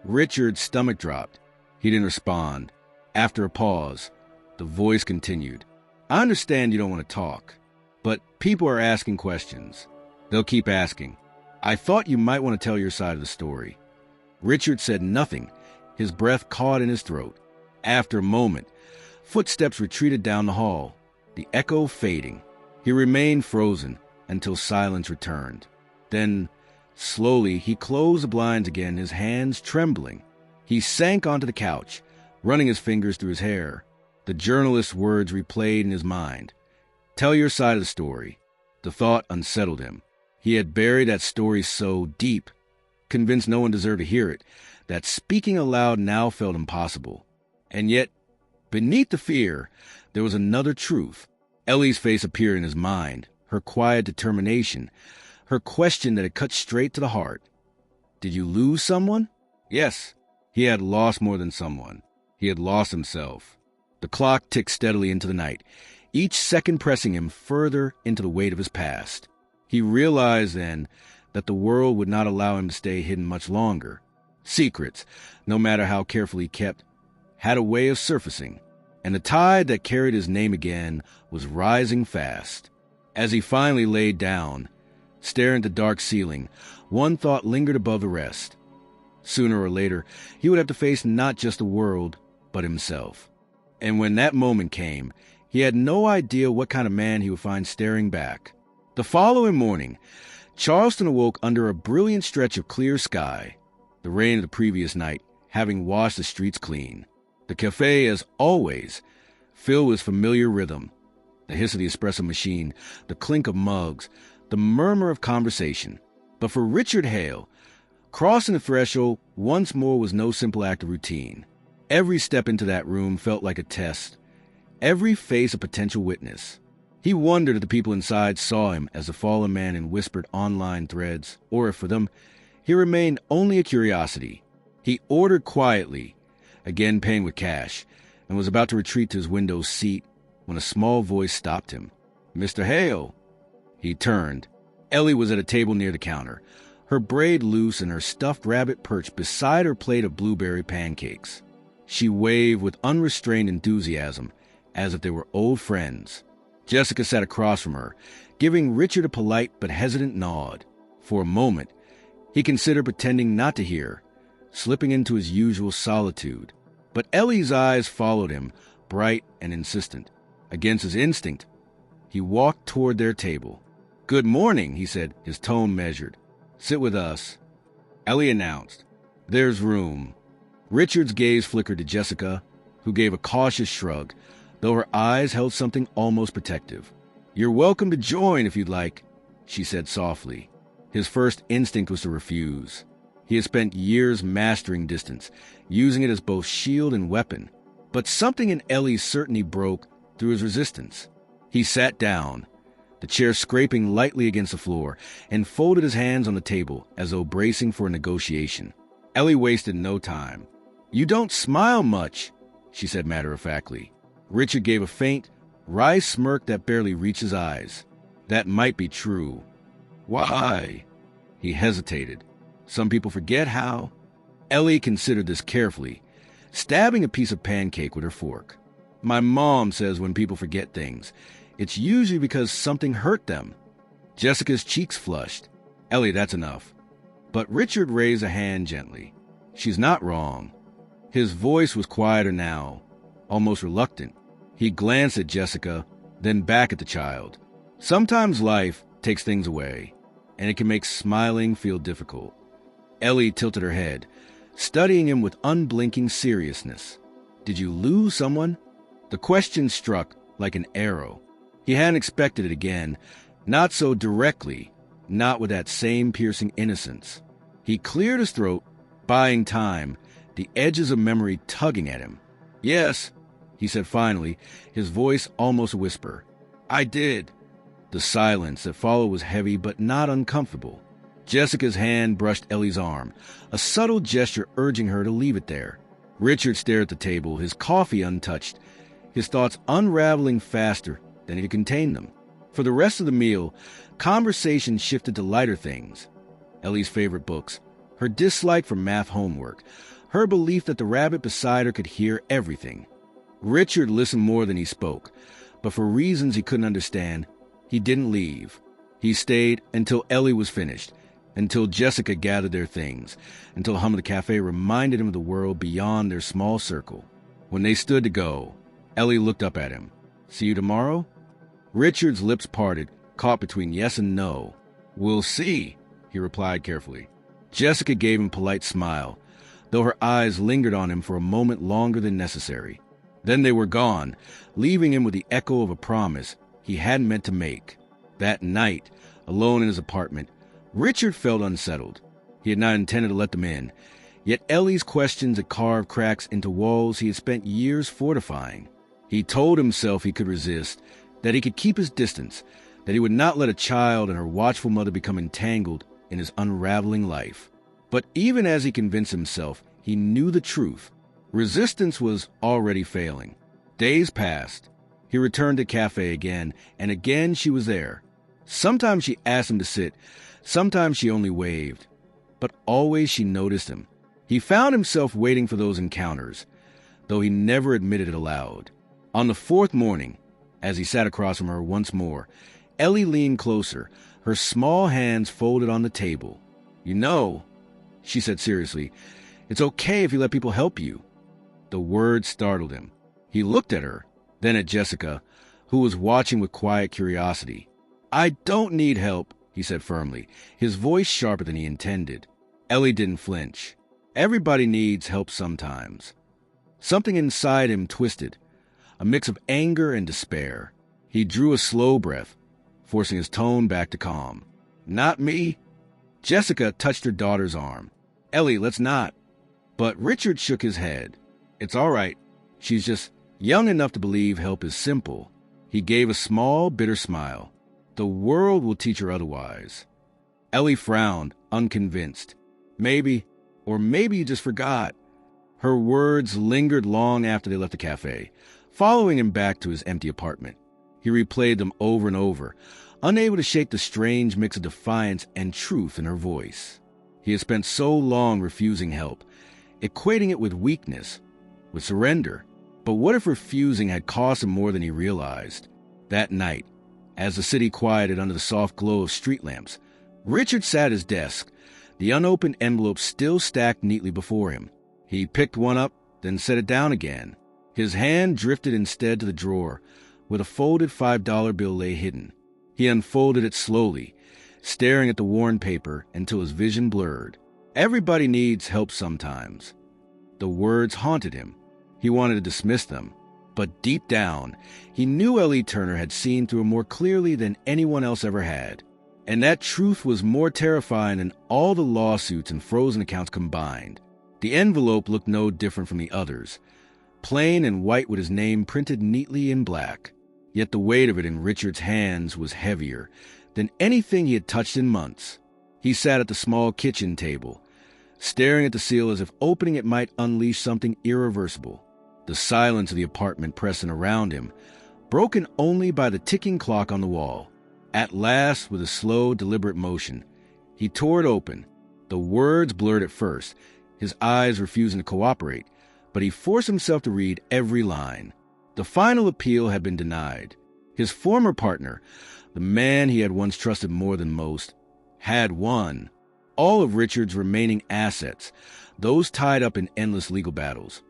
[SPEAKER 1] Richard's stomach dropped. He didn't respond. After a pause, the voice continued. "I understand you don't want to talk, but people are asking questions. They'll keep asking. I thought you might want to tell your side of the story." Richard said nothing, his breath caught in his throat. After a moment, footsteps retreated down the hall, the echo fading. He remained frozen until silence returned. Then, slowly, he closed the blinds again, his hands trembling. He sank onto the couch, running his fingers through his hair. The journalist's words replayed in his mind. "Tell your side of the story." The thought unsettled him. He had buried that story so deep, convinced no one deserved to hear it, that speaking aloud now felt impossible. And yet, beneath the fear, there was another truth. Ellie's face appeared in his mind, her quiet determination, her question that had cut straight to the heart. "Did you lose someone?" Yes, he had lost more than someone. He had lost himself. The clock ticked steadily into the night, each second pressing him further into the weight of his past. He realized then that the world would not allow him to stay hidden much longer. Secrets, no matter how carefully kept, had a way of surfacing, and the tide that carried his name again was rising fast. As he finally laid down, staring at the dark ceiling, one thought lingered above the rest. Sooner or later, he would have to face not just the world, but himself. And when that moment came, he had no idea what kind of man he would find staring back. The following morning, Charleston awoke under a brilliant stretch of clear sky, the rain of the previous night having washed the streets clean. The cafe, as always, filled with familiar rhythm, the hiss of the espresso machine, the clink of mugs, the murmur of conversation. But for Richard Hale, crossing the threshold once more was no simple act of routine. Every step into that room felt like a test, every face a potential witness. He wondered if the people inside saw him as a fallen man in whispered online threads, or if for them, he remained only a curiosity. He ordered quietly, again paying with cash, and was about to retreat to his window seat when a small voice stopped him. "Mr. Hale." He turned. Ellie was at a table near the counter, her braid loose and her stuffed rabbit perched beside her plate of blueberry pancakes. She waved with unrestrained enthusiasm, as if they were old friends. Jessica sat across from her, giving Richard a polite but hesitant nod. For a moment, he considered pretending not to hear, slipping into his usual solitude. But Ellie's eyes followed him, bright and insistent. Against his instinct, he walked toward their table. "Good morning," he said, his tone measured. "Sit with us." Ellie announced. "There's room." Richard's gaze flickered to Jessica, who gave a cautious shrug, though her eyes held something almost protective. "You're welcome to join if you'd like," she said softly. His first instinct was to refuse. He had spent years mastering distance, using it as both shield and weapon. But something in Ellie's certainty broke through his resistance. He sat down, the chair scraping lightly against the floor, and folded his hands on the table as though bracing for a negotiation. Ellie wasted no time. "You don't smile much," she said matter-of-factly. Richard gave a faint, wry smirk that barely reached his eyes. That might be true. "Why?" He hesitated. "Some people forget how." Ellie considered this carefully, stabbing a piece of pancake with her fork. "My mom says when people forget things, it's usually because something hurt them." Jessica's cheeks flushed. "Ellie, that's enough." But Richard raised a hand gently. "She's not wrong." His voice was quieter now, almost reluctant. He glanced at Jessica, then back at the child. Sometimes life takes things away, and it can make smiling feel difficult. Ellie tilted her head, studying him with unblinking seriousness. "Did you lose someone?" The question struck like an arrow. He hadn't expected it again, not so directly, not with that same piercing innocence. He cleared his throat, buying time, the edges of memory tugging at him. "Yes," he said finally, his voice almost a whisper. "I did." The silence that followed was heavy but not uncomfortable. Jessica's hand brushed Ellie's arm, a subtle gesture urging her to leave it there. Richard stared at the table, his coffee untouched, his thoughts unraveling faster than he could contain them. For the rest of the meal, conversation shifted to lighter things. Ellie's favorite books, her dislike for math homework, her belief that the rabbit beside her could hear everything. Richard listened more than he spoke, but for reasons he couldn't understand, he didn't leave. He stayed until Ellie was finished, until Jessica gathered their things, until hum of the cafe reminded him of the world beyond their small circle. When they stood to go, Ellie looked up at him. "See you tomorrow?" Richard's lips parted, caught between yes and no. "We'll see," he replied carefully. Jessica gave him a polite smile, though her eyes lingered on him for a moment longer than necessary. Then they were gone, leaving him with the echo of a promise he hadn't meant to make. That night, alone in his apartment, Richard felt unsettled. He had not intended to let them in, yet Ellie's questions had carved cracks into walls he had spent years fortifying. He told himself he could resist, that he could keep his distance, that he would not let a child and her watchful mother become entangled in his unraveling life. But even as he convinced himself, he knew the truth. Resistance was already failing. Days passed. He returned to the cafe again, and again she was there. Sometimes she asked him to sit, sometimes she only waved. But always she noticed him. He found himself waiting for those encounters, though he never admitted it aloud. On the fourth morning, as he sat across from her once more, Ellie leaned closer, her small hands folded on the table. "You know," she said seriously, "it's okay if you let people help you." The words startled him. He looked at her, then at Jessica, who was watching with quiet curiosity. "I don't need help," he said firmly, his voice sharper than he intended. Ellie didn't flinch. Everybody needs help sometimes. Something inside him twisted, a mix of anger and despair. He drew a slow breath, forcing his tone back to calm. "Not me." Jessica touched her daughter's arm. "Ellie, let's not." But Richard shook his head. "It's all right. She's just young enough to believe help is simple." He gave a small, bitter smile. "The world will teach her otherwise." Ellie frowned, unconvinced. "Maybe, or maybe you just forgot." Her words lingered long after they left the cafe, following him back to his empty apartment. He replayed them over and over, unable to shake the strange mix of defiance and truth in her voice. He had spent so long refusing help, equating it with weakness, with surrender. But what if refusing had cost him more than he realized? That night, as the city quieted under the soft glow of street lamps, Richard sat at his desk, the unopened envelope still stacked neatly before him. He picked one up, then set it down again. His hand drifted instead to the drawer, where the folded $5 bill lay hidden. He unfolded it slowly, staring at the worn paper until his vision blurred. Everybody needs help sometimes. The words haunted him. He wanted to dismiss them. But deep down, he knew Ellie Turner had seen through him more clearly than anyone else ever had. And that truth was more terrifying than all the lawsuits and frozen accounts combined. The envelope looked no different from the others, plain and white with his name printed neatly in black. Yet the weight of it in Richard's hands was heavier than anything he had touched in months. He sat at the small kitchen table, staring at the seal as if opening it might unleash something irreversible. The silence of the apartment pressing around him, broken only by the ticking clock on the wall. At last, with a slow, deliberate motion, he tore it open. The words blurred at first, his eyes refusing to cooperate, but he forced himself to read every line. The final appeal had been denied. His former partner, the man he had once trusted more than most, had won. All of Richard's remaining assets, those tied up in endless legal battles,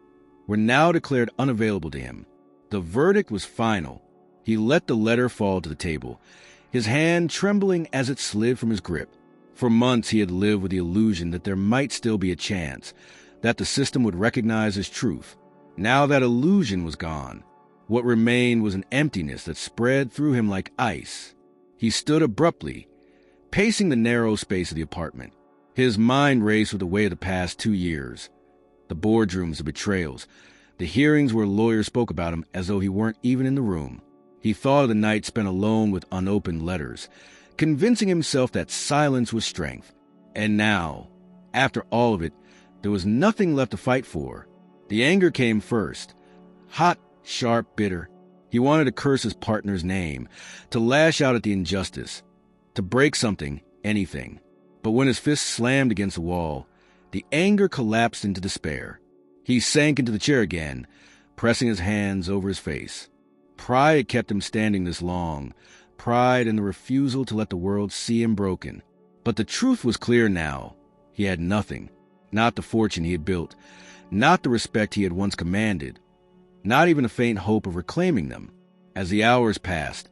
[SPEAKER 1] were now declared unavailable to him. The verdict was final. He let the letter fall to the table, his hand trembling as it slid from his grip. For months he had lived with the illusion that there might still be a chance, that the system would recognize his truth. Now that illusion was gone. What remained was an emptiness that spread through him like ice. He stood abruptly, pacing the narrow space of the apartment. His mind raced with the weight of the past 2 years. The boardrooms, the betrayals, the hearings where lawyers spoke about him as though he weren't even in the room. He thought of the night spent alone with unopened letters, convincing himself that silence was strength. And now, after all of it, there was nothing left to fight for. The anger came first. Hot, sharp, bitter. He wanted to curse his partner's name, to lash out at the injustice, to break something, anything. But when his fist slammed against the wall, the anger collapsed into despair. He sank into the chair again, pressing his hands over his face. Pride had kept him standing this long, pride in the refusal to let the world see him broken. But the truth was clear now. He had nothing, not the fortune he had built, not the respect he had once commanded, not even a faint hope of reclaiming them. As the hours passed,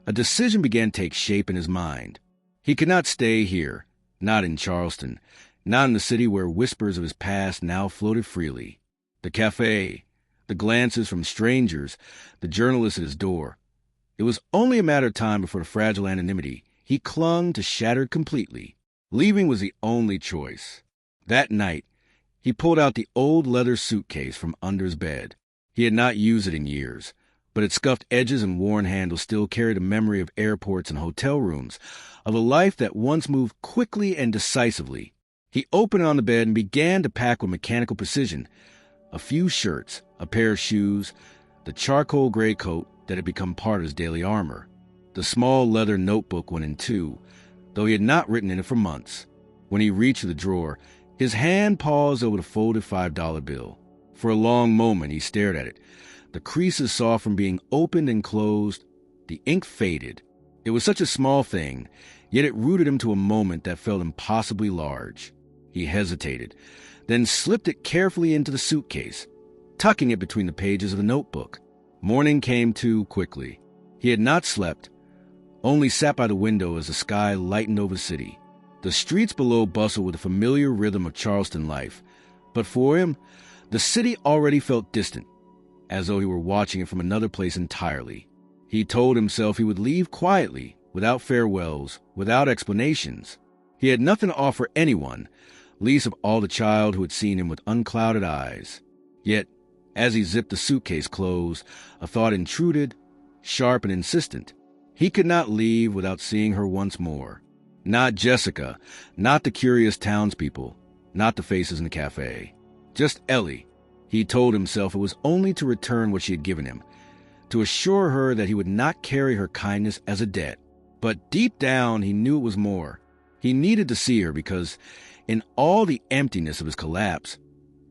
[SPEAKER 1] a decision began to take shape in his mind. He could not stay here, not in Charleston, not in the city where whispers of his past now floated freely. The cafe, the glances from strangers, the journalists at his door. It was only a matter of time before the fragile anonymity he clung to shattered completely. Leaving was the only choice. That night, he pulled out the old leather suitcase from under his bed. He had not used it in years, but its scuffed edges and worn handles still carried a memory of airports and hotel rooms, of a life that once moved quickly and decisively. He opened it on the bed and began to pack with mechanical precision. A few shirts, a pair of shoes, the charcoal gray coat that had become part of his daily armor. The small leather notebook went in too, though he had not written in it for months. When he reached for the drawer, his hand paused over the folded $5 bill. For a long moment he stared at it. The creases saw from being opened and closed. The ink faded. It was such a small thing, yet it rooted him to a moment that felt impossibly large. He hesitated, then slipped it carefully into the suitcase, tucking it between the pages of the notebook. Morning came too quickly. He had not slept, only sat by the window as the sky lightened over the city. The streets below bustled with the familiar rhythm of Charleston life, but for him, the city already felt distant, as though he were watching it from another place entirely. He told himself he would leave quietly, without farewells, without explanations. He had nothing to offer anyone, least of all the child who had seen him with unclouded eyes. Yet, as he zipped the suitcase closed, a thought intruded, sharp and insistent. He could not leave without seeing her once more. Not Jessica, not the curious townspeople, not the faces in the cafe. Just Ellie. He told himself it was only to return what she had given him, to assure her that he would not carry her kindness as a debt. But deep down he knew it was more. He needed to see her because, in all the emptiness of his collapse,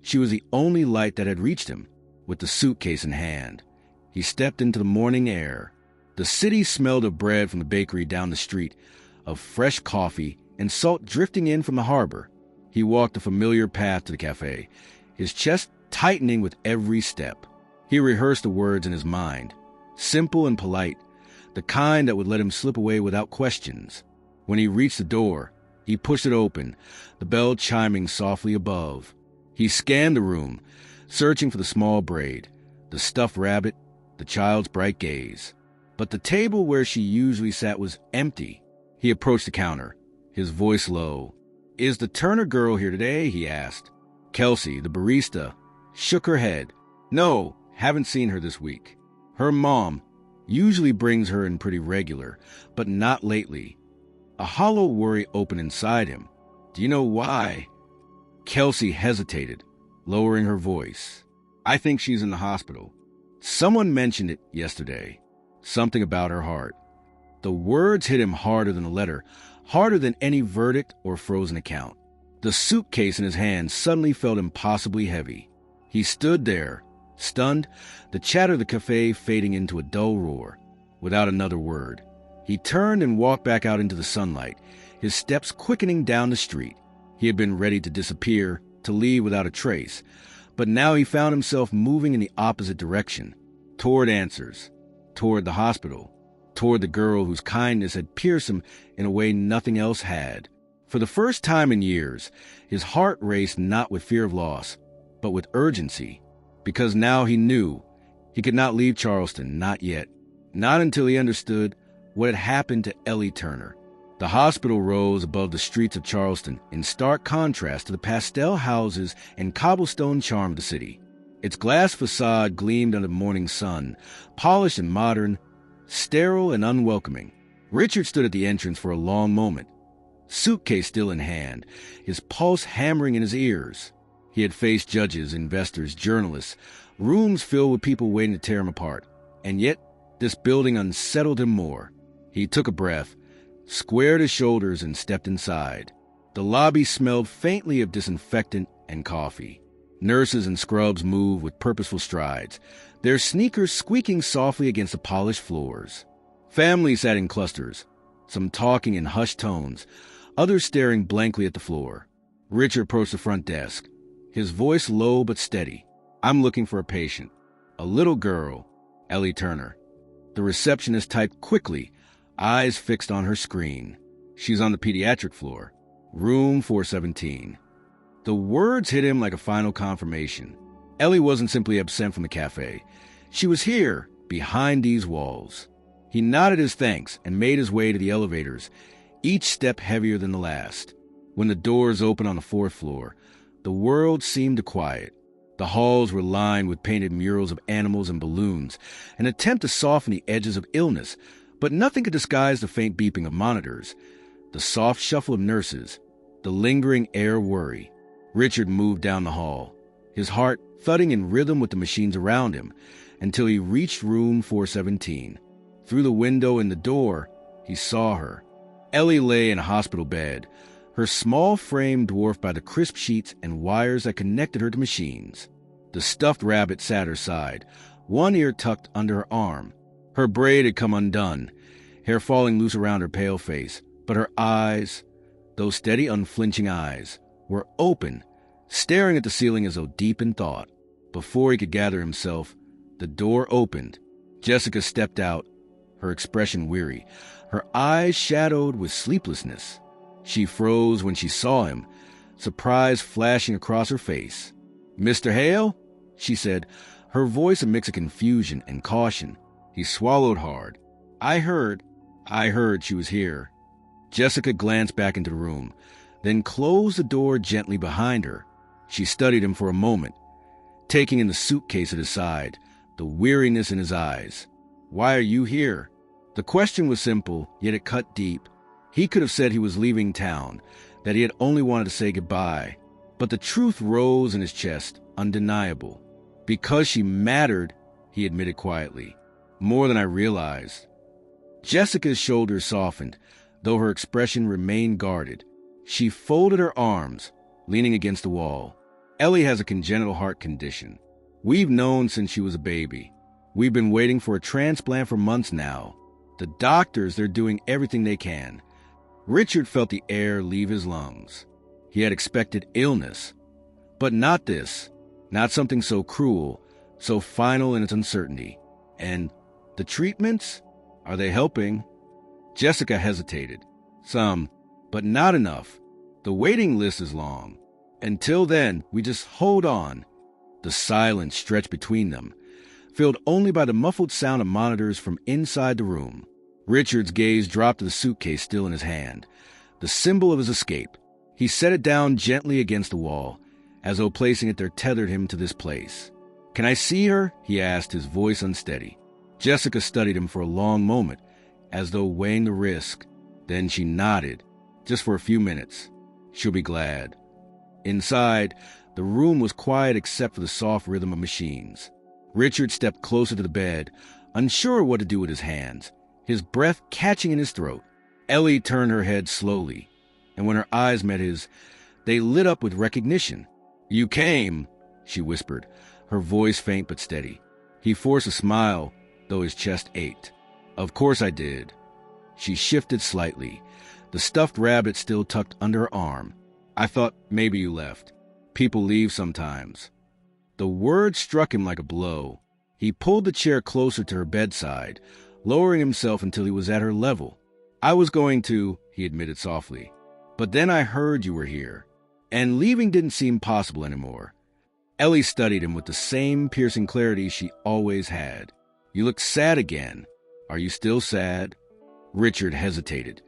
[SPEAKER 1] she was the only light that had reached him. With the suitcase in hand, he stepped into the morning air. The city smelled of bread from the bakery down the street, of fresh coffee and salt drifting in from the harbor. He walked the familiar path to the cafe, his chest tightening with every step. He rehearsed the words in his mind, simple and polite, the kind that would let him slip away without questions. When he reached the door, he pushed it open, the bell chiming softly above. He scanned the room, searching for the small braid, the stuffed rabbit, the child's bright gaze. But the table where she usually sat was empty. He approached the counter, his voice low. "Is the Turner girl here today?" he asked. Kelsey, the barista, shook her head. "No, haven't seen her this week. Her mom usually brings her in pretty regular, but not lately." A hollow worry opened inside him. "Do you know why?" Kelsey hesitated, lowering her voice. "I think she's in the hospital. Someone mentioned it yesterday. Something about her heart." The words hit him harder than a letter, harder than any verdict or frozen account. The suitcase in his hand suddenly felt impossibly heavy. He stood there, stunned, the chatter of the cafe fading into a dull roar. Without another word, he turned and walked back out into the sunlight, his steps quickening down the street. He had been ready to disappear, to leave without a trace, but now he found himself moving in the opposite direction, toward answers, toward the hospital, toward the girl whose kindness had pierced him in a way nothing else had. For the first time in years, his heart raced not with fear of loss, but with urgency, because now he knew he could not leave Charleston, not yet, not until he understood what had happened to Ellie Turner. The hospital rose above the streets of Charleston in stark contrast to the pastel houses and cobblestone charm of the city. Its glass facade gleamed under the morning sun, polished and modern, sterile and unwelcoming. Richard stood at the entrance for a long moment, suitcase still in hand, his pulse hammering in his ears. He He had faced judges, investors, journalists, rooms filled with people waiting to tear him apart. And yet, this building unsettled him more. He took a breath, squared his shoulders, and stepped inside. The lobby smelled faintly of disinfectant and coffee. Nurses and scrubs moved with purposeful strides, their sneakers squeaking softly against the polished floors. Families sat in clusters, some talking in hushed tones, others staring blankly at the floor. Richard approached the front desk, his voice low but steady. "I'm looking for a patient. A little girl, Ellie Turner." The receptionist typed quickly, eyes fixed on her screen. "She's on the pediatric floor. Room 417. The words hit him like a final confirmation. Ellie wasn't simply absent from the cafe. She was here, behind these walls. He nodded his thanks and made his way to the elevators, each step heavier than the last. When the doors opened on the fourth floor, the world seemed to quiet. The halls were lined with painted murals of animals and balloons, an attempt to soften the edges of illness, but nothing could disguise the faint beeping of monitors, the soft shuffle of nurses, the lingering air of worry. Richard moved down the hall, his heart thudding in rhythm with the machines around him, until he reached room 417. Through the window in the door, he saw her. Ellie lay in a hospital bed, her small frame dwarfed by the crisp sheets and wires that connected her to machines. The stuffed rabbit sat at her side, one ear tucked under her arm. Her braid had come undone, hair falling loose around her pale face, but her eyes, those steady, unflinching eyes, were open, staring at the ceiling as though deep in thought. Before he could gather himself, the door opened. Jessica stepped out, her expression weary, her eyes shadowed with sleeplessness. She froze when she saw him, surprise flashing across her face. "Mr. Hale?" she said, her voice a mix of confusion and caution. He swallowed hard. I heard she was here." Jessica glanced back into the room, then closed the door gently behind her. She studied him for a moment, taking in the suitcase at his side, the weariness in his eyes. "Why are you here?" The question was simple, yet it cut deep. He could have said he was leaving town, that he had only wanted to say goodbye. But the truth rose in his chest, undeniable. "Because she mattered," he admitted quietly. "More than I realized." Jessica's shoulders softened, though her expression remained guarded. She folded her arms, leaning against the wall. "Ellie has a congenital heart condition. We've known since she was a baby. We've been waiting for a transplant for months now. The doctors, they're doing everything they can." Richard felt the air leave his lungs. He had expected illness, but not this, not something so cruel, so final in its uncertainty. "And the treatments? Are they helping?" Jessica hesitated. "Some, but not enough. The waiting list is long. Until then, we just hold on." The silence stretched between them, filled only by the muffled sound of monitors from inside the room. Richard's gaze dropped to the suitcase still in his hand, the symbol of his escape. He set it down gently against the wall, as though placing it there tethered him to this place. "Can I see her?" he asked, his voice unsteady. Jessica studied him for a long moment, as though weighing the risk. Then she nodded, just for a few minutes. "She'll be glad." Inside, the room was quiet except for the soft rhythm of machines. Richard stepped closer to the bed, unsure what to do with his hands, his breath catching in his throat. Ellie turned her head slowly, and when her eyes met his, they lit up with recognition. "You came," she whispered, her voice faint but steady. He forced a smile, though his chest ached. "Of course I did." She shifted slightly, the stuffed rabbit still tucked under her arm. "I thought maybe you left. People leave sometimes." The word struck him like a blow. He pulled the chair closer to her bedside, lowering himself until he was at her level. "I was going to," he admitted softly. "But then I heard you were here, and leaving didn't seem possible anymore." Ellie studied him with the same piercing clarity she always had. "You look sad again. Are you still sad?" Richard hesitated,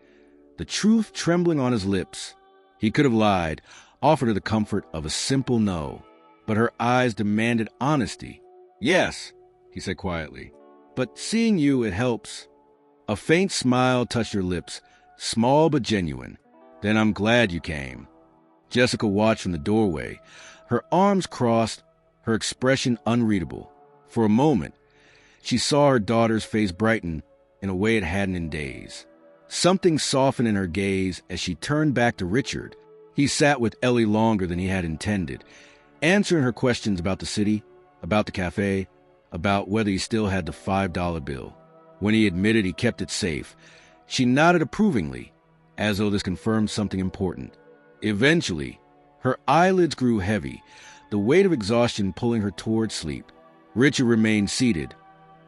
[SPEAKER 1] the truth trembling on his lips. He could have lied, offered her the comfort of a simple no, but her eyes demanded honesty. "Yes," he said quietly, "but seeing you, it helps." A faint smile touched her lips, small but genuine. "Then I'm glad you came." Jessica watched from the doorway, Her arms crossed, her expression unreadable. For a moment, she saw her daughter's face brighten in a way it hadn't in days. Something softened in her gaze as she turned back to Richard. He sat with Ellie longer than he had intended, answering her questions about the city, about the cafe, about whether he still had the $5 bill. When he admitted he kept it safe, she nodded approvingly, as though this confirmed something important. Eventually, her eyelids grew heavy, the weight of exhaustion pulling her toward sleep. Richard remained seated,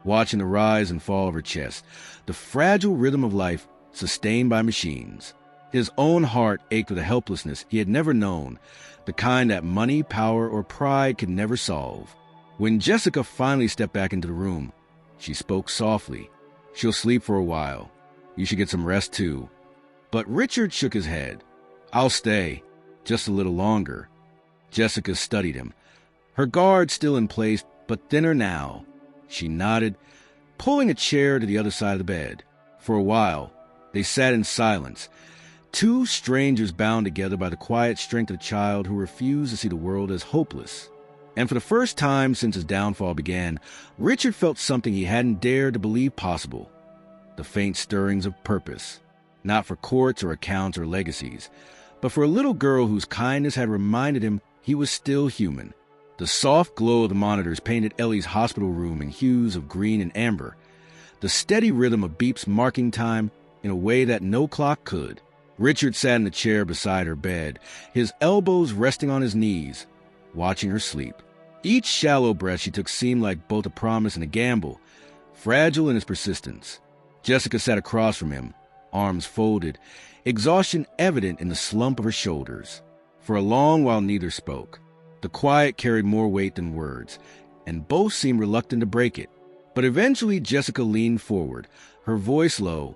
[SPEAKER 1] watching the rise and fall of her chest, the fragile rhythm of life sustained by machines. His own heart ached with a helplessness he had never known, the kind that money, power, or pride could never solve. When Jessica finally stepped back into the room, she spoke softly. "She'll sleep for a while. You should get some rest too." But Richard shook his head. "I'll stay, just a little longer." Jessica studied him, her guard still in place, but thinner now. She nodded, pulling a chair to the other side of the bed. For a while, they sat in silence, two strangers bound together by the quiet strength of a child who refused to see the world as hopeless. And for the first time since his downfall began, Richard felt something he hadn't dared to believe possible: the faint stirrings of purpose, not for courts or accounts or legacies, but for a little girl whose kindness had reminded him he was still human. The soft glow of the monitors painted Ellie's hospital room in hues of green and amber, the steady rhythm of beeps marking time in a way that no clock could. Richard sat in the chair beside her bed, his elbows resting on his knees, watching her sleep. Each shallow breath she took seemed like both a promise and a gamble, fragile in its persistence. Jessica sat across from him, arms folded, exhaustion evident in the slump of her shoulders. For a long while neither spoke. The quiet carried more weight than words, and both seemed reluctant to break it. But eventually Jessica leaned forward, her voice low,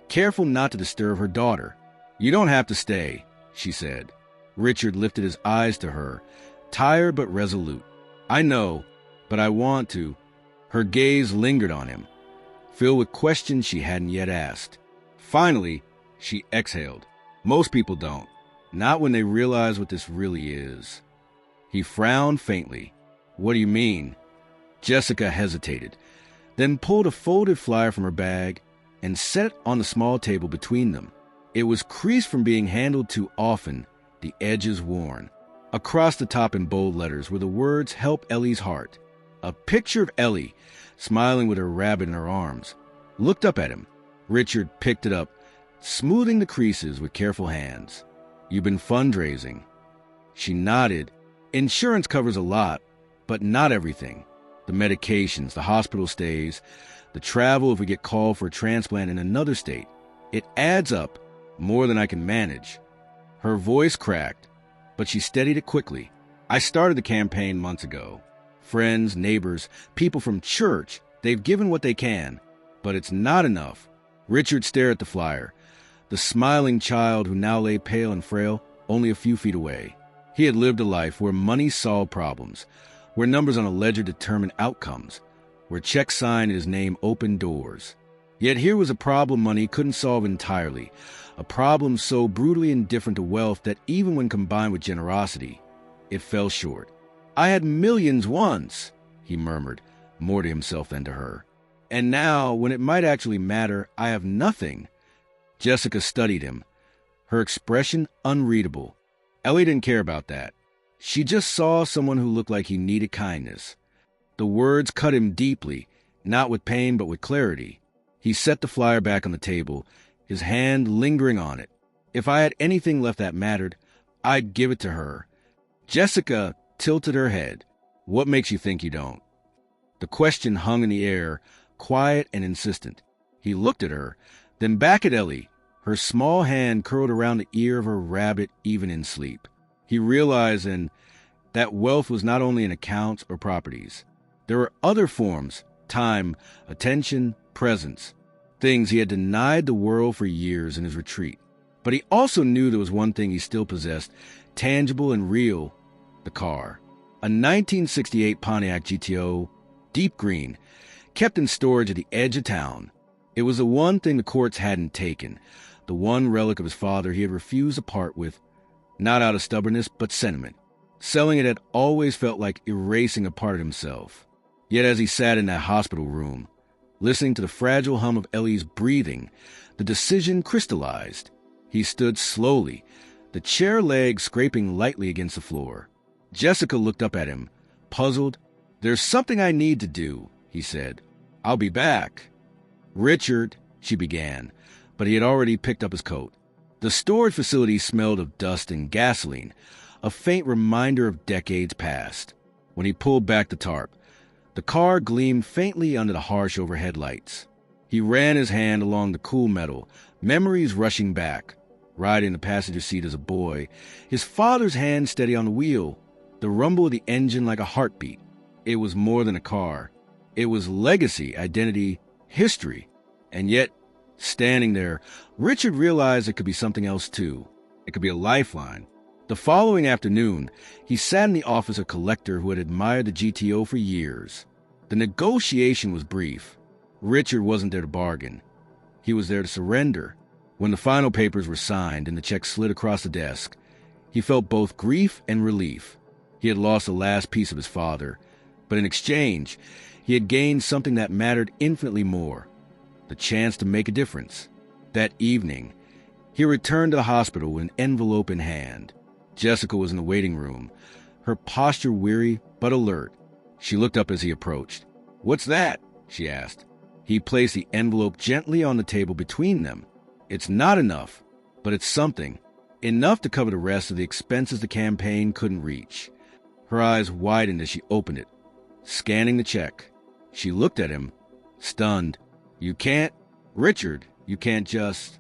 [SPEAKER 1] careful not to disturb her daughter. "You don't have to stay," she said. Richard lifted his eyes to her, tired but resolute. "I know, but I want to." Her gaze lingered on him, filled with questions she hadn't yet asked. Finally, she exhaled. "Most people don't. Not when they realize what this really is." He frowned faintly. "What do you mean?" Jessica hesitated, then pulled a folded flyer from her bag and set it on the small table between them. It was creased from being handled too often, the edges worn. Across the top in bold letters were the words "Help Ellie's Heart." A picture of Ellie, smiling with her rabbit in her arms, looked up at him. Richard picked it up, smoothing the creases with careful hands. "You've been fundraising." She nodded. "Insurance covers a lot, but not everything. The medications, the hospital stays, the travel if we get called for a transplant in another state. It adds up, more than I can manage." Her voice cracked, but she steadied it quickly. "I started the campaign months ago. Friends, neighbors, people from church, they've given what they can, but it's not enough." Richard stared at the flyer, the smiling child who now lay pale and frail, only a few feet away. He had lived a life where money solved problems, where numbers on a ledger determined outcomes, where checks signed in his name opened doors. Yet here was a problem money couldn't solve entirely, a problem so brutally indifferent to wealth that even when combined with generosity, it fell short. "I had millions once," he murmured, more to himself than to her. "And now, when it might actually matter, I have nothing." Jessica studied him, her expression unreadable. Ellie didn't care about that. She just saw someone who looked like he needed kindness. The words cut him deeply, not with pain but with clarity. He set the flyer back on the table, his hand lingering on it. "If I had anything left that mattered, I'd give it to her." Jessica tilted her head. "What makes you think you don't?" The question hung in the air, quiet and insistent. He looked at her, then back at Ellie, her small hand curled around the ear of her rabbit even in sleep. He realized then that wealth was not only in accounts or properties. There were other forms: time, attention, presence, things he had denied the world for years in his retreat. But he also knew there was one thing he still possessed, tangible and real: the car. A 1968 Pontiac GTO, deep green, kept in storage at the edge of town. It was the one thing the courts hadn't taken, the one relic of his father he had refused to part with, not out of stubbornness, but sentiment. Selling it had always felt like erasing a part of himself. Yet as he sat in that hospital room, listening to the fragile hum of Ellie's breathing, the decision crystallized. He stood slowly, the chair leg scraping lightly against the floor. Jessica looked up at him, puzzled. "There's something I need to do," he said. "I'll be back." "Richard," she began, but he had already picked up his coat. The storage facility smelled of dust and gasoline, a faint reminder of decades past. When he pulled back the tarp, the car gleamed faintly under the harsh overhead lights. He ran his hand along the cool metal, memories rushing back. Riding the passenger seat as a boy, his father's hand steady on the wheel, the rumble of the engine like a heartbeat. It was more than a car. It was legacy, identity, history. And yet, standing there, Richard realized it could be something else too. It could be a lifeline. The following afternoon, he sat in the office of a collector who had admired the GTO for years. The negotiation was brief. Richard wasn't there to bargain. He was there to surrender. When the final papers were signed and the check slid across the desk, he felt both grief and relief. He had lost the last piece of his father, but in exchange, he had gained something that mattered infinitely more: the chance to make a difference. That evening, he returned to the hospital with an envelope in hand. Jessica was in the waiting room, her posture weary but alert. She looked up as he approached. "What's that?" she asked. He placed the envelope gently on the table between them. "It's not enough, but it's something. Enough to cover the rest of the expenses the campaign couldn't reach." Her eyes widened as she opened it, scanning the check. She looked at him, stunned. "You can't, Richard, you can't just—"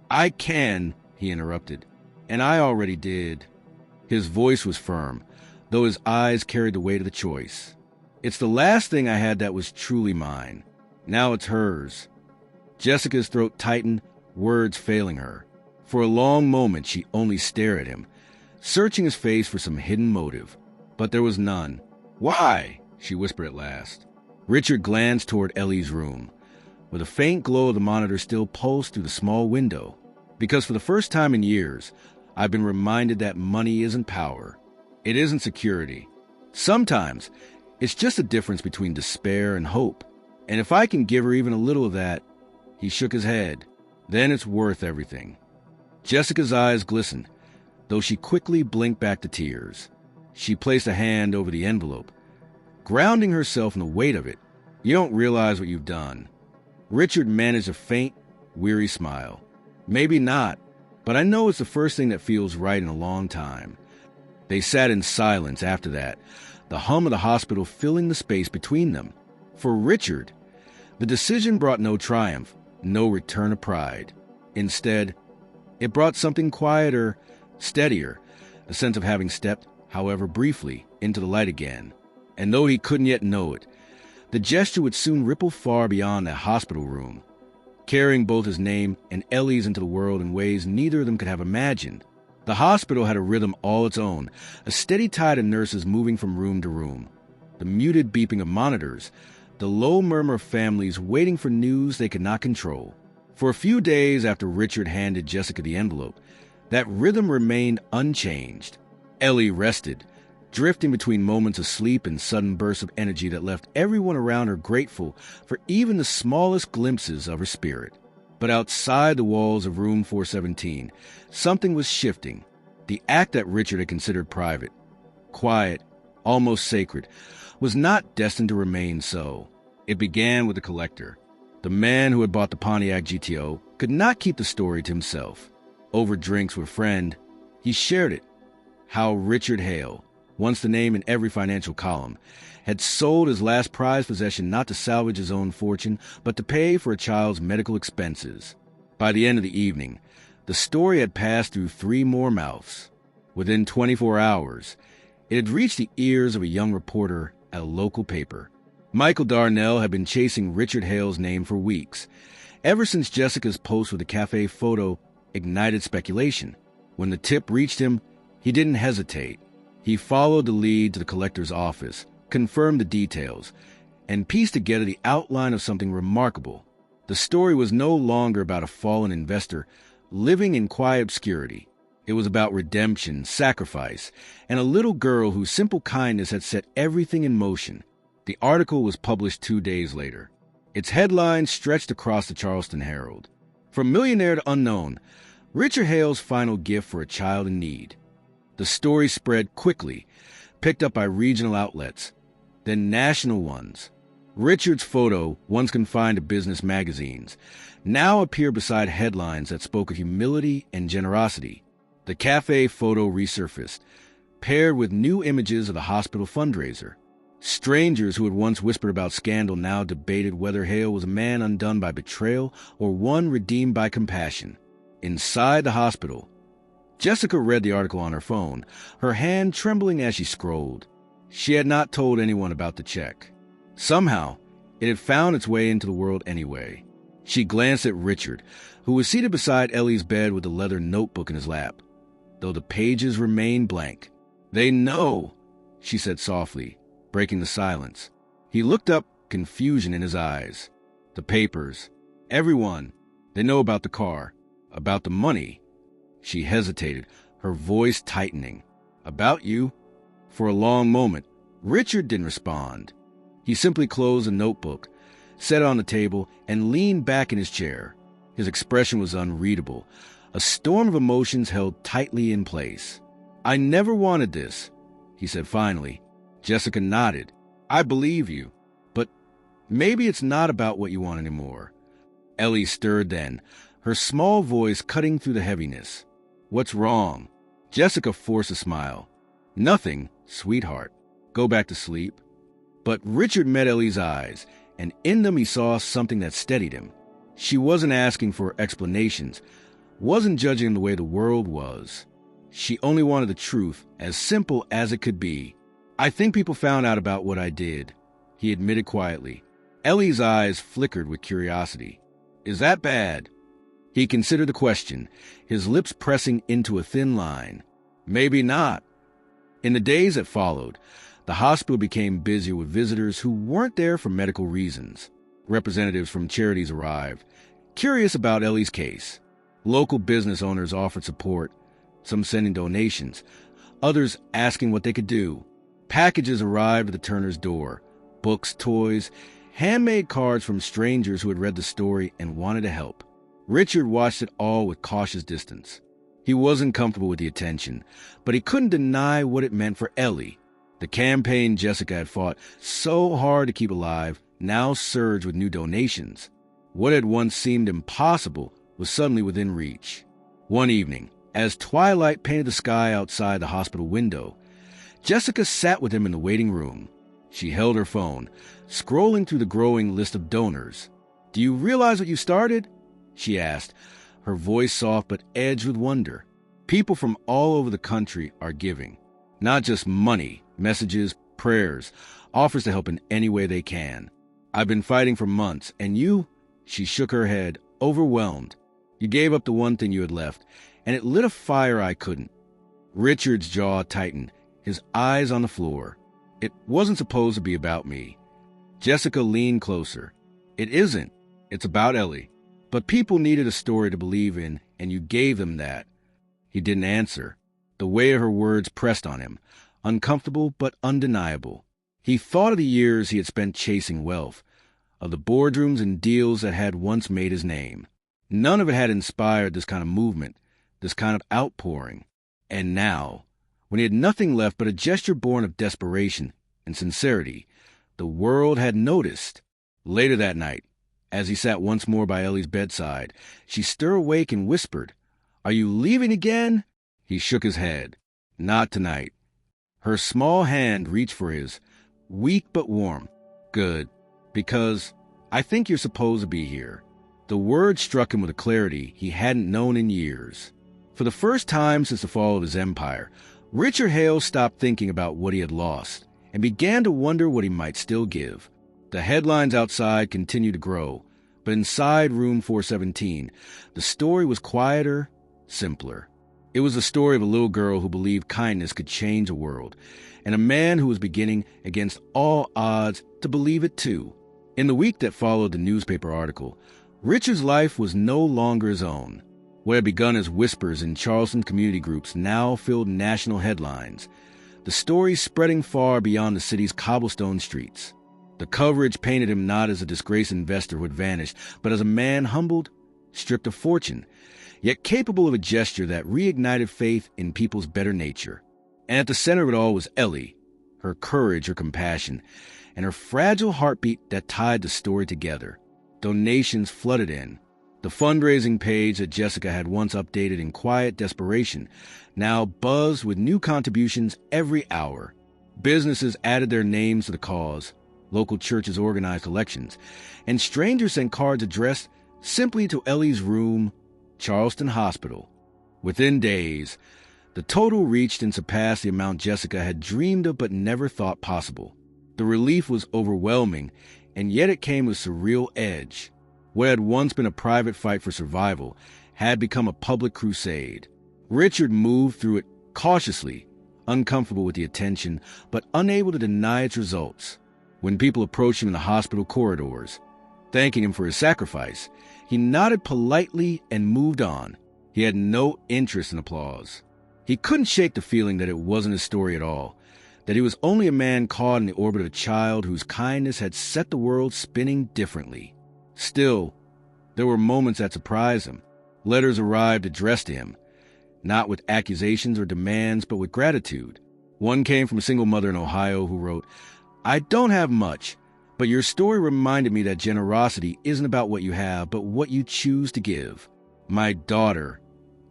[SPEAKER 1] "I can," he interrupted, "and I already did." His voice was firm, though his eyes carried the weight of the choice. "It's the last thing I had that was truly mine. Now it's hers." Jessica's throat tightened, words failing her. For a long moment, she only stared at him, searching his face for some hidden motive. But there was none. "Why?" she whispered at last. Richard glanced toward Ellie's room, where the faint glow of the monitor still pulsed through the small window. "Because for the first time in years, I've been reminded that money isn't power. It isn't security. Sometimes, it's just a difference between despair and hope. And if I can give her even a little of that—" He shook his head. "Then it's worth everything." Jessica's eyes glistened, though she quickly blinked back the tears. She placed a hand over the envelope, grounding herself in the weight of it. "You don't realize what you've done." Richard managed a faint, weary smile. "Maybe not, but I know it's the first thing that feels right in a long time." They sat in silence after that, the hum of the hospital filling the space between them. For Richard, the decision brought no triumph, no return of pride. Instead, it brought something quieter, steadier, the sense of having stepped, however briefly, into the light again. And though he couldn't yet know it, the gesture would soon ripple far beyond that hospital room, carrying both his name and Ellie's into the world in ways neither of them could have imagined. The hospital had a rhythm all its own, a steady tide of nurses moving from room to room, the muted beeping of monitors, the low murmur of families waiting for news they could not control. For a few days after Richard handed Jessica the envelope, that rhythm remained unchanged. Ellie rested, drifting between moments of sleep and sudden bursts of energy that left everyone around her grateful for even the smallest glimpses of her spirit. But outside the walls of room 417, something was shifting. The act that Richard had considered private, quiet, almost sacred, was not destined to remain so. It began with the collector. The man who had bought the Pontiac GTO could not keep the story to himself. Over drinks with a friend, he shared it. How Richard Hale, once the name in every financial column, had sold his last prized possession not to salvage his own fortune, but to pay for a child's medical expenses. By the end of the evening, the story had passed through 3 more mouths. Within 24 hours, it had reached the ears of a young reporter at a local paper. Michael Darnell had been chasing Richard Hale's name for weeks, ever since Jessica's post with the cafe photo ignited speculation. When the tip reached him, he didn't hesitate. He followed the lead to the collector's office, confirmed the details, and pieced together the outline of something remarkable. The story was no longer about a fallen investor living in quiet obscurity. It was about redemption, sacrifice, and a little girl whose simple kindness had set everything in motion. The article was published 2 days later. Its headline stretched across the Charleston Herald. From millionaire to unknown, Richard Hale's final gift for a child in need. The story spread quickly, picked up by regional outlets, then national ones. Richard's photo, once confined to business magazines, now appeared beside headlines that spoke of humility and generosity. The cafe photo resurfaced, paired with new images of the hospital fundraiser. Strangers who had once whispered about scandal now debated whether Hale was a man undone by betrayal or one redeemed by compassion. Inside the hospital, Jessica read the article on her phone, her hand trembling as she scrolled. She had not told anyone about the check. Somehow, it had found its way into the world anyway. She glanced at Richard, who was seated beside Ellie's bed with a leather notebook in his lap, though the pages remained blank. "They know," she said softly, breaking the silence. He looked up, confusion in his eyes. "The papers. Everyone. They know about the car. About the money." She hesitated, her voice tightening. "About you?" For a long moment, Richard didn't respond. He simply closed the notebook, set it on the table, and leaned back in his chair. His expression was unreadable, a storm of emotions held tightly in place. "I never wanted this," he said finally. Jessica nodded. "I believe you. But maybe it's not about what you want anymore." Ellie stirred then, her small voice cutting through the heaviness. "What's wrong?" Jessica forced a smile. "Nothing, sweetheart. Go back to sleep." But Richard met Ellie's eyes, and in them he saw something that steadied him. She wasn't asking for explanations, wasn't judging the way the world was. She only wanted the truth, as simple as it could be. "I think people found out about what I did," he admitted quietly. Ellie's eyes flickered with curiosity. "Is that bad?" He considered the question, his lips pressing into a thin line. "Maybe not." In the days that followed, the hospital became busier with visitors who weren't there for medical reasons. Representatives from charities arrived, curious about Ellie's case. Local business owners offered support, some sending donations, others asking what they could do. Packages arrived at the Turner's door, books, toys, handmade cards from strangers who had read the story and wanted to help. Richard watched it all with cautious distance. He wasn't comfortable with the attention, but he couldn't deny what it meant for Ellie. The campaign Jessica had fought so hard to keep alive now surged with new donations. What had once seemed impossible was suddenly within reach. One evening, as twilight painted the sky outside the hospital window, Jessica sat with him in the waiting room. She held her phone, scrolling through the growing list of donors. "Do you realize what you started?" she asked, her voice soft but edged with wonder. "People from all over the country are giving. Not just money, messages, prayers, offers to help in any way they can. I've been fighting for months, and you," she shook her head, overwhelmed. "You gave up the one thing you had left, and it lit a fire I couldn't." Richard's jaw tightened, his eyes on the floor. "It wasn't supposed to be about me." Jessica leaned closer. "It isn't. It's about Ellie. But people needed a story to believe in, and you gave them that." He didn't answer. The weight of her words pressed on him, uncomfortable but undeniable. He thought of the years he had spent chasing wealth, of the boardrooms and deals that had once made his name. None of it had inspired this kind of movement, this kind of outpouring. And now, when he had nothing left but a gesture born of desperation and sincerity, the world had noticed. Later that night, as he sat once more by Ellie's bedside, she stirred awake and whispered, "Are you leaving again?" He shook his head. "Not tonight." Her small hand reached for his, weak but warm. "Good, because I think you're supposed to be here." The word struck him with a clarity he hadn't known in years. For the first time since the fall of his empire, Richard Hale stopped thinking about what he had lost and began to wonder what he might still give. The headlines outside continued to grow, but inside room 417, the story was quieter, simpler. It was the story of a little girl who believed kindness could change the world, and a man who was beginning, against all odds, to believe it too. In the week that followed the newspaper article, Richard's life was no longer his own. What had begun as whispers in Charleston community groups now filled national headlines, the story spreading far beyond the city's cobblestone streets. The coverage painted him not as a disgraced investor who had vanished, but as a man humbled, stripped of fortune, yet capable of a gesture that reignited faith in people's better nature. And at the center of it all was Ellie, her courage, her compassion, and her fragile heartbeat that tied the story together. Donations flooded in. The fundraising page that Jessica had once updated in quiet desperation now buzzed with new contributions every hour. Businesses added their names to the cause, local churches organized elections, and strangers sent cards addressed simply to Ellie's room, Charleston Hospital. Within days, the total reached and surpassed the amount Jessica had dreamed of but never thought possible. The relief was overwhelming, and yet it came with surreal edge. What had once been a private fight for survival had become a public crusade. Richard moved through it cautiously, uncomfortable with the attention, but unable to deny its results. When people approached him in the hospital corridors, thanking him for his sacrifice, he nodded politely and moved on. He had no interest in applause. He couldn't shake the feeling that it wasn't his story at all, that he was only a man caught in the orbit of a child whose kindness had set the world spinning differently. Still, there were moments that surprised him. Letters arrived addressed to him, not with accusations or demands, but with gratitude. One came from a single mother in Ohio who wrote, "I don't have much, but your story reminded me that generosity isn't about what you have, but what you choose to give. My daughter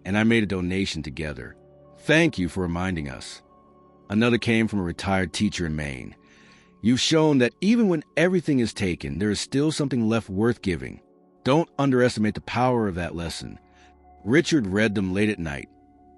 [SPEAKER 1] and I made a donation together. Thank you for reminding us." Another came from a retired teacher in Maine. "You've shown that even when everything is taken, there is still something left worth giving. Don't underestimate the power of that lesson." Richard read them late at night,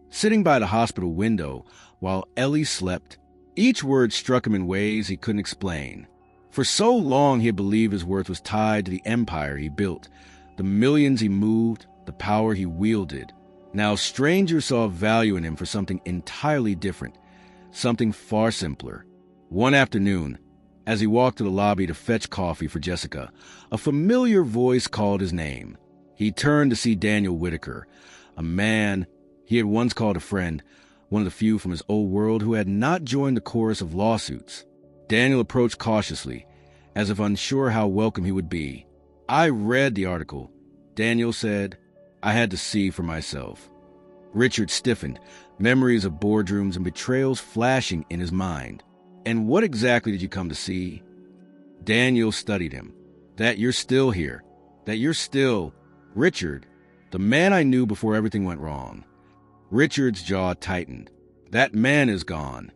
[SPEAKER 1] sitting by the hospital window while Ellie slept. Each word struck him in ways he couldn't explain. For so long he had believed his worth was tied to the empire he built, the millions he moved, the power he wielded. Now strangers saw value in him for something entirely different, something far simpler. One afternoon, as he walked to the lobby to fetch coffee for Jessica, a familiar voice called his name. He turned to see Daniel Whitaker, a man he had once called a friend, one of the few from his old world who had not joined the chorus of lawsuits. Daniel approached cautiously, as if unsure how welcome he would be. "I read the article," Daniel said. "I had to see for myself." Richard stiffened, memories of boardrooms and betrayals flashing in his mind. "And what exactly did you come to see?" Daniel studied him. "That you're still here. That you're still Richard, the man I knew before everything went wrong." Richard's jaw tightened. "That man is gone.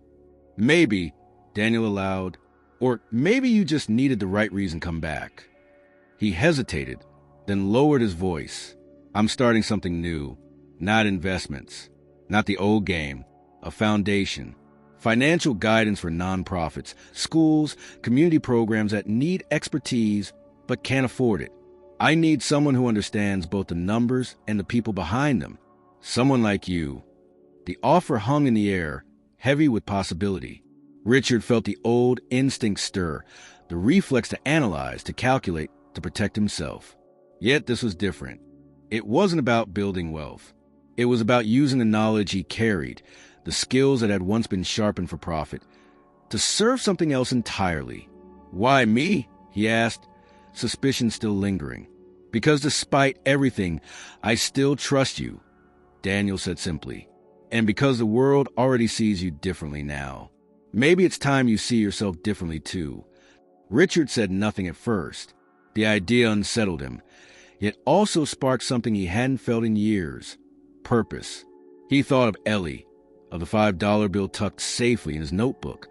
[SPEAKER 1] Maybe," Daniel allowed, "or maybe you just needed the right reason to come back." He hesitated, then lowered his voice. "I'm starting something new. Not investments. Not the old game. A foundation. Financial guidance for nonprofits, schools, community programs that need expertise but can't afford it. I need someone who understands both the numbers and the people behind them. Someone like you." The offer hung in the air, heavy with possibility. Richard felt the old instinct stir, the reflex to analyze, to calculate, to protect himself. Yet this was different. It wasn't about building wealth. It was about using the knowledge he carried, the skills that had once been sharpened for profit, to serve something else entirely. "Why me?" he asked, suspicion still lingering. "Because despite everything, I still trust you," Daniel said simply. "And because the world already sees you differently now. Maybe it's time you see yourself differently too." Richard said nothing at first. The idea unsettled him, yet also sparked something he hadn't felt in years: purpose. He thought of Ellie, of the $5 bill tucked safely in his notebook,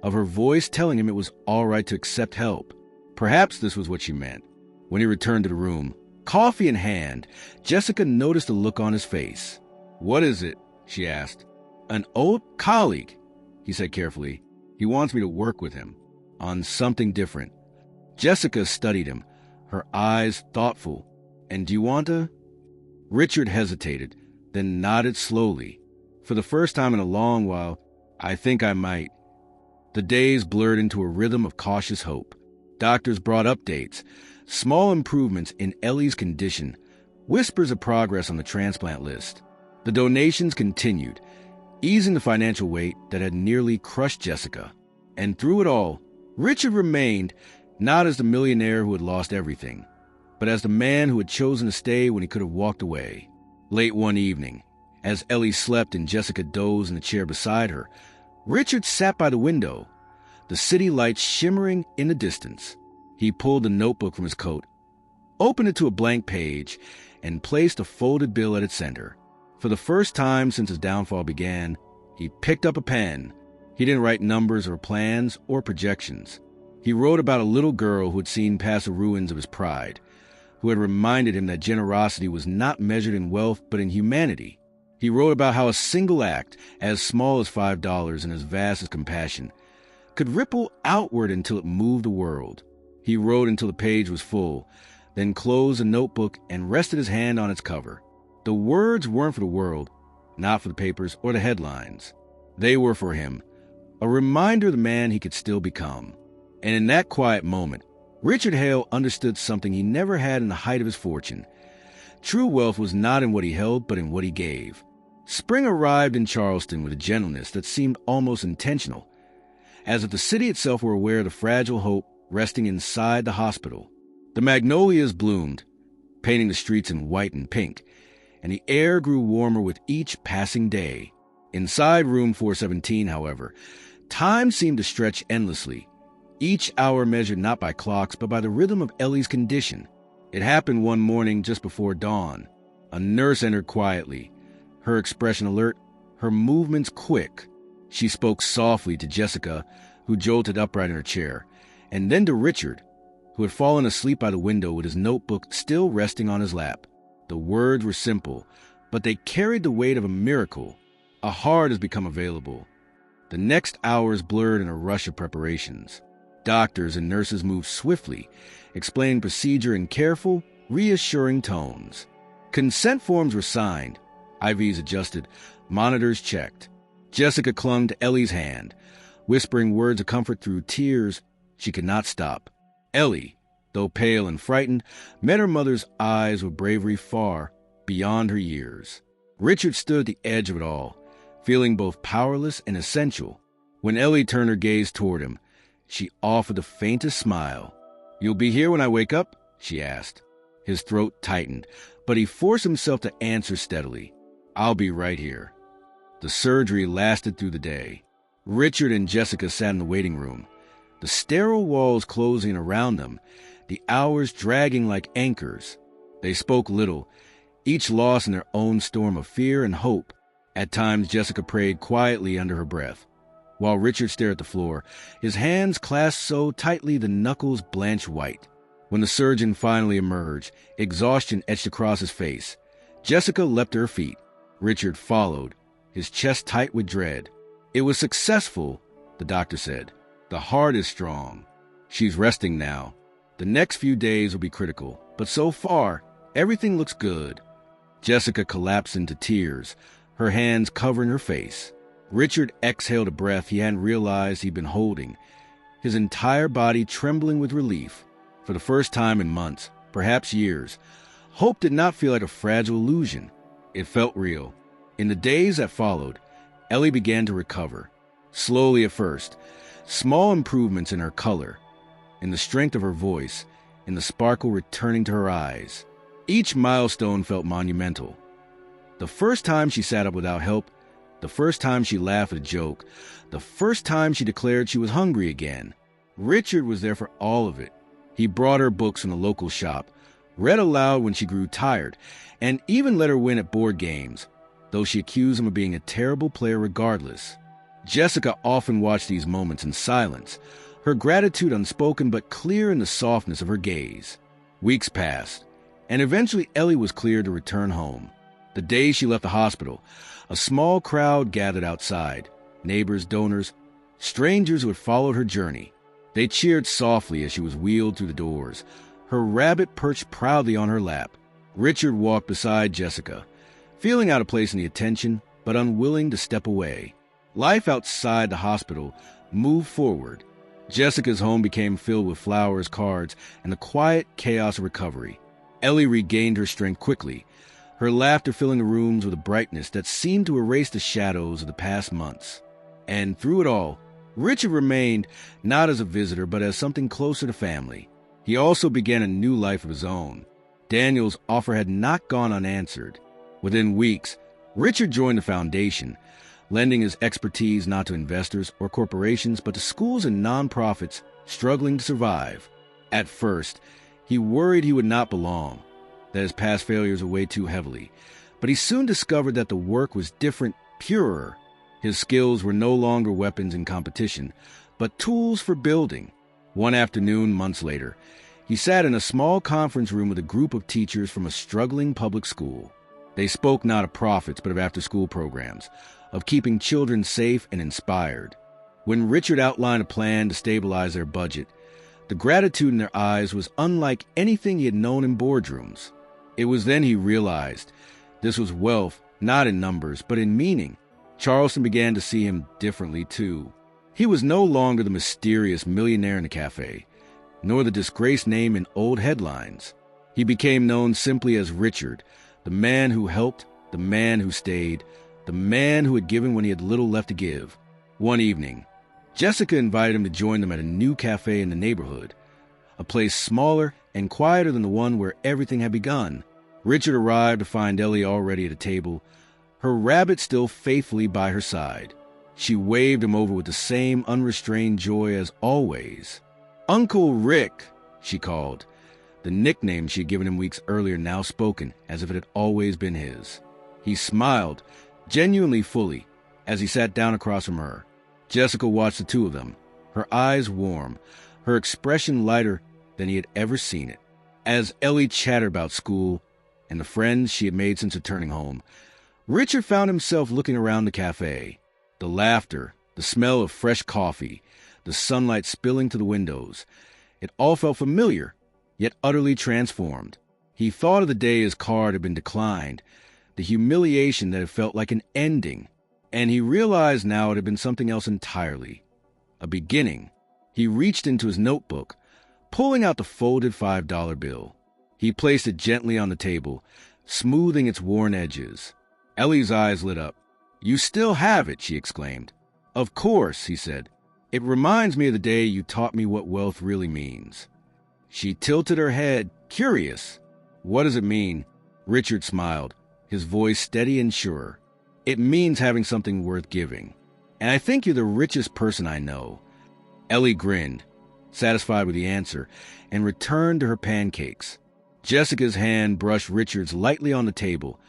[SPEAKER 1] of her voice telling him it was all right to accept help. Perhaps this was what she meant. When he returned to the room, coffee in hand, Jessica noticed the look on his face. "What is it?" she asked. "An old colleague," he said carefully. "He wants me to work with him on something different." Jessica studied him, her eyes thoughtful. "And do you want to?" Richard hesitated, then nodded slowly. For the first time in a long while, "I think I might." The days blurred into a rhythm of cautious hope. Doctors brought updates, small improvements in Ellie's condition, whispers of progress on the transplant list. The donations continued, easing the financial weight that had nearly crushed Jessica. And through it all, Richard remained not as the millionaire who had lost everything, but as the man who had chosen to stay when he could have walked away. Late one evening, as Ellie slept and Jessica dozed in the chair beside her, Richard sat by the window, the city lights shimmering in the distance. He pulled a notebook from his coat, opened it to a blank page, and placed a folded bill at its center. For the first time since his downfall began, he picked up a pen. He didn't write numbers or plans or projections. He wrote about a little girl who had seen past the ruins of his pride, who had reminded him that generosity was not measured in wealth but in humanity. He wrote about how a single act, as small as $5 and as vast as compassion, could ripple outward until it moved the world. He wrote until the page was full, then closed the notebook and rested his hand on its cover. The words weren't for the world, not for the papers or the headlines. They were for him, a reminder of the man he could still become. And in that quiet moment, Richard Hale understood something he never had in the height of his fortune. True wealth was not in what he held, but in what he gave. Spring arrived in Charleston with a gentleness that seemed almost intentional, as if the city itself were aware of the fragile hope resting inside the hospital. The magnolias bloomed, painting the streets in white and pink, and the air grew warmer with each passing day. Inside room 417, however, time seemed to stretch endlessly, each hour measured not by clocks but by the rhythm of Ellie's condition. It happened one morning just before dawn. A nurse entered quietly, her expression alert, her movements quick. She spoke softly to Jessica, who jolted upright in her chair, and then to Richard, who had fallen asleep by the window with his notebook still resting on his lap. The words were simple, but they carried the weight of a miracle. A heart has become available. The next hours blurred in a rush of preparations. Doctors and nurses moved swiftly, explaining procedure in careful, reassuring tones. Consent forms were signed, IVs adjusted, monitors checked. Jessica clung to Ellie's hand, whispering words of comfort through tears she could not stop. Ellie, though pale and frightened, met her mother's eyes with bravery far beyond her years. Richard stood at the edge of it all, feeling both powerless and essential. When Ellie turned her gaze toward him, she offered the faintest smile. "You'll be here when I wake up?" she asked. His throat tightened, but he forced himself to answer steadily. "I'll be right here." The surgery lasted through the day. Richard and Jessica sat in the waiting room, the sterile walls closing around them, the hours dragging like anchors. They spoke little, each lost in their own storm of fear and hope. At times, Jessica prayed quietly under her breath, while Richard stared at the floor, his hands clasped so tightly the knuckles blanched white. When the surgeon finally emerged, exhaustion etched across his face. Jessica leapt to her feet. Richard followed, his chest tight with dread. "It was successful," the doctor said. "The heart is strong. She's resting now. The next few days will be critical, but so far, everything looks good." Jessica collapsed into tears, her hands covering her face. Richard exhaled a breath he hadn't realized he'd been holding, his entire body trembling with relief. For the first time in months, perhaps years, hope did not feel like a fragile illusion. It felt real. In the days that followed, Ellie began to recover. Slowly at first, small improvements in her color, in the strength of her voice, in the sparkle returning to her eyes. Each milestone felt monumental. The first time she sat up without help, the first time she laughed at a joke, the first time she declared she was hungry again. Richard was there for all of it. He brought her books from the local shop, read aloud when she grew tired, and even let her win at board games, though she accused him of being a terrible player regardless. Jessica often watched these moments in silence, her gratitude unspoken but clear in the softness of her gaze. Weeks passed, and eventually Ellie was cleared to return home. The day she left the hospital, a small crowd gathered outside, neighbors, donors, strangers who had followed her journey. They cheered softly as she was wheeled through the doors, her rabbit perched proudly on her lap. Richard walked beside Jessica, feeling out of place in the attention, but unwilling to step away. Life outside the hospital moved forward. Jessica's home became filled with flowers, cards, and the quiet chaos of recovery. Ellie regained her strength quickly, her laughter filling the rooms with a brightness that seemed to erase the shadows of the past months. And through it all, Richard remained not as a visitor but as something closer to family. He also began a new life of his own. Daniel's offer had not gone unanswered. Within weeks, Richard joined the foundation, lending his expertise not to investors or corporations but to schools and nonprofits struggling to survive. At first, he worried he would not belong, that his past failures would weigh too heavily, but he soon discovered that the work was different, purer. His skills were no longer weapons in competition, but tools for building. One afternoon, months later, he sat in a small conference room with a group of teachers from a struggling public school. They spoke not of profits but of after-school programs, of keeping children safe and inspired. When Richard outlined a plan to stabilize their budget, the gratitude in their eyes was unlike anything he had known in boardrooms. It was then he realized this was wealth, not in numbers, but in meaning. Charleston began to see him differently, too. He was no longer the mysterious millionaire in the cafe, nor the disgraced name in old headlines. He became known simply as Richard, the man who helped, the man who stayed, the man who had given when he had little left to give. One evening, Jessica invited him to join them at a new cafe in the neighborhood, a place smaller and quieter than the one where everything had begun. Richard arrived to find Ellie already at a table, her rabbit still faithfully by her side. She waved him over with the same unrestrained joy as always. "Uncle Rick," she called, the nickname she had given him weeks earlier now spoken as if it had always been his. He smiled, genuinely fully, as he sat down across from her. Jessica watched the two of them, her eyes warm, her expression lighter than he had ever seen it. As Ellie chattered about school and the friends she had made since returning home, Richard found himself looking around the cafe. The laughter, the smell of fresh coffee, the sunlight spilling to the windows. It all felt familiar, yet utterly transformed. He thought of the day his card had been declined, the humiliation that had felt like an ending, and he realized now it had been something else entirely. A beginning. He reached into his notebook, pulling out the folded $5 bill. He placed it gently on the table, smoothing its worn edges. Ellie's eyes lit up. "You still have it," she exclaimed. "Of course," he said. "It reminds me of the day you taught me what wealth really means." She tilted her head, curious. "What does it mean?" Richard smiled, his voice steady and sure. "It means having something worth giving. And I think you're the richest person I know." Ellie grinned, satisfied with the answer, and returned to her pancakes. Jessica's hand brushed Richard's lightly on the table,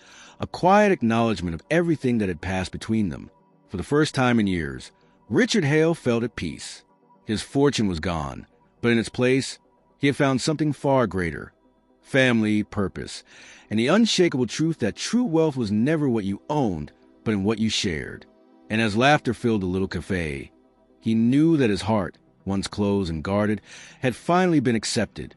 [SPEAKER 1] a quiet acknowledgement of everything that had passed between them. For the first time in years, Richard Hale felt at peace. His fortune was gone, but in its place, he had found something far greater: family, purpose, and the unshakable truth that true wealth was never what you owned, but in what you shared. And as laughter filled the little cafe, he knew that his heart, once closed and guarded, had finally been accepted.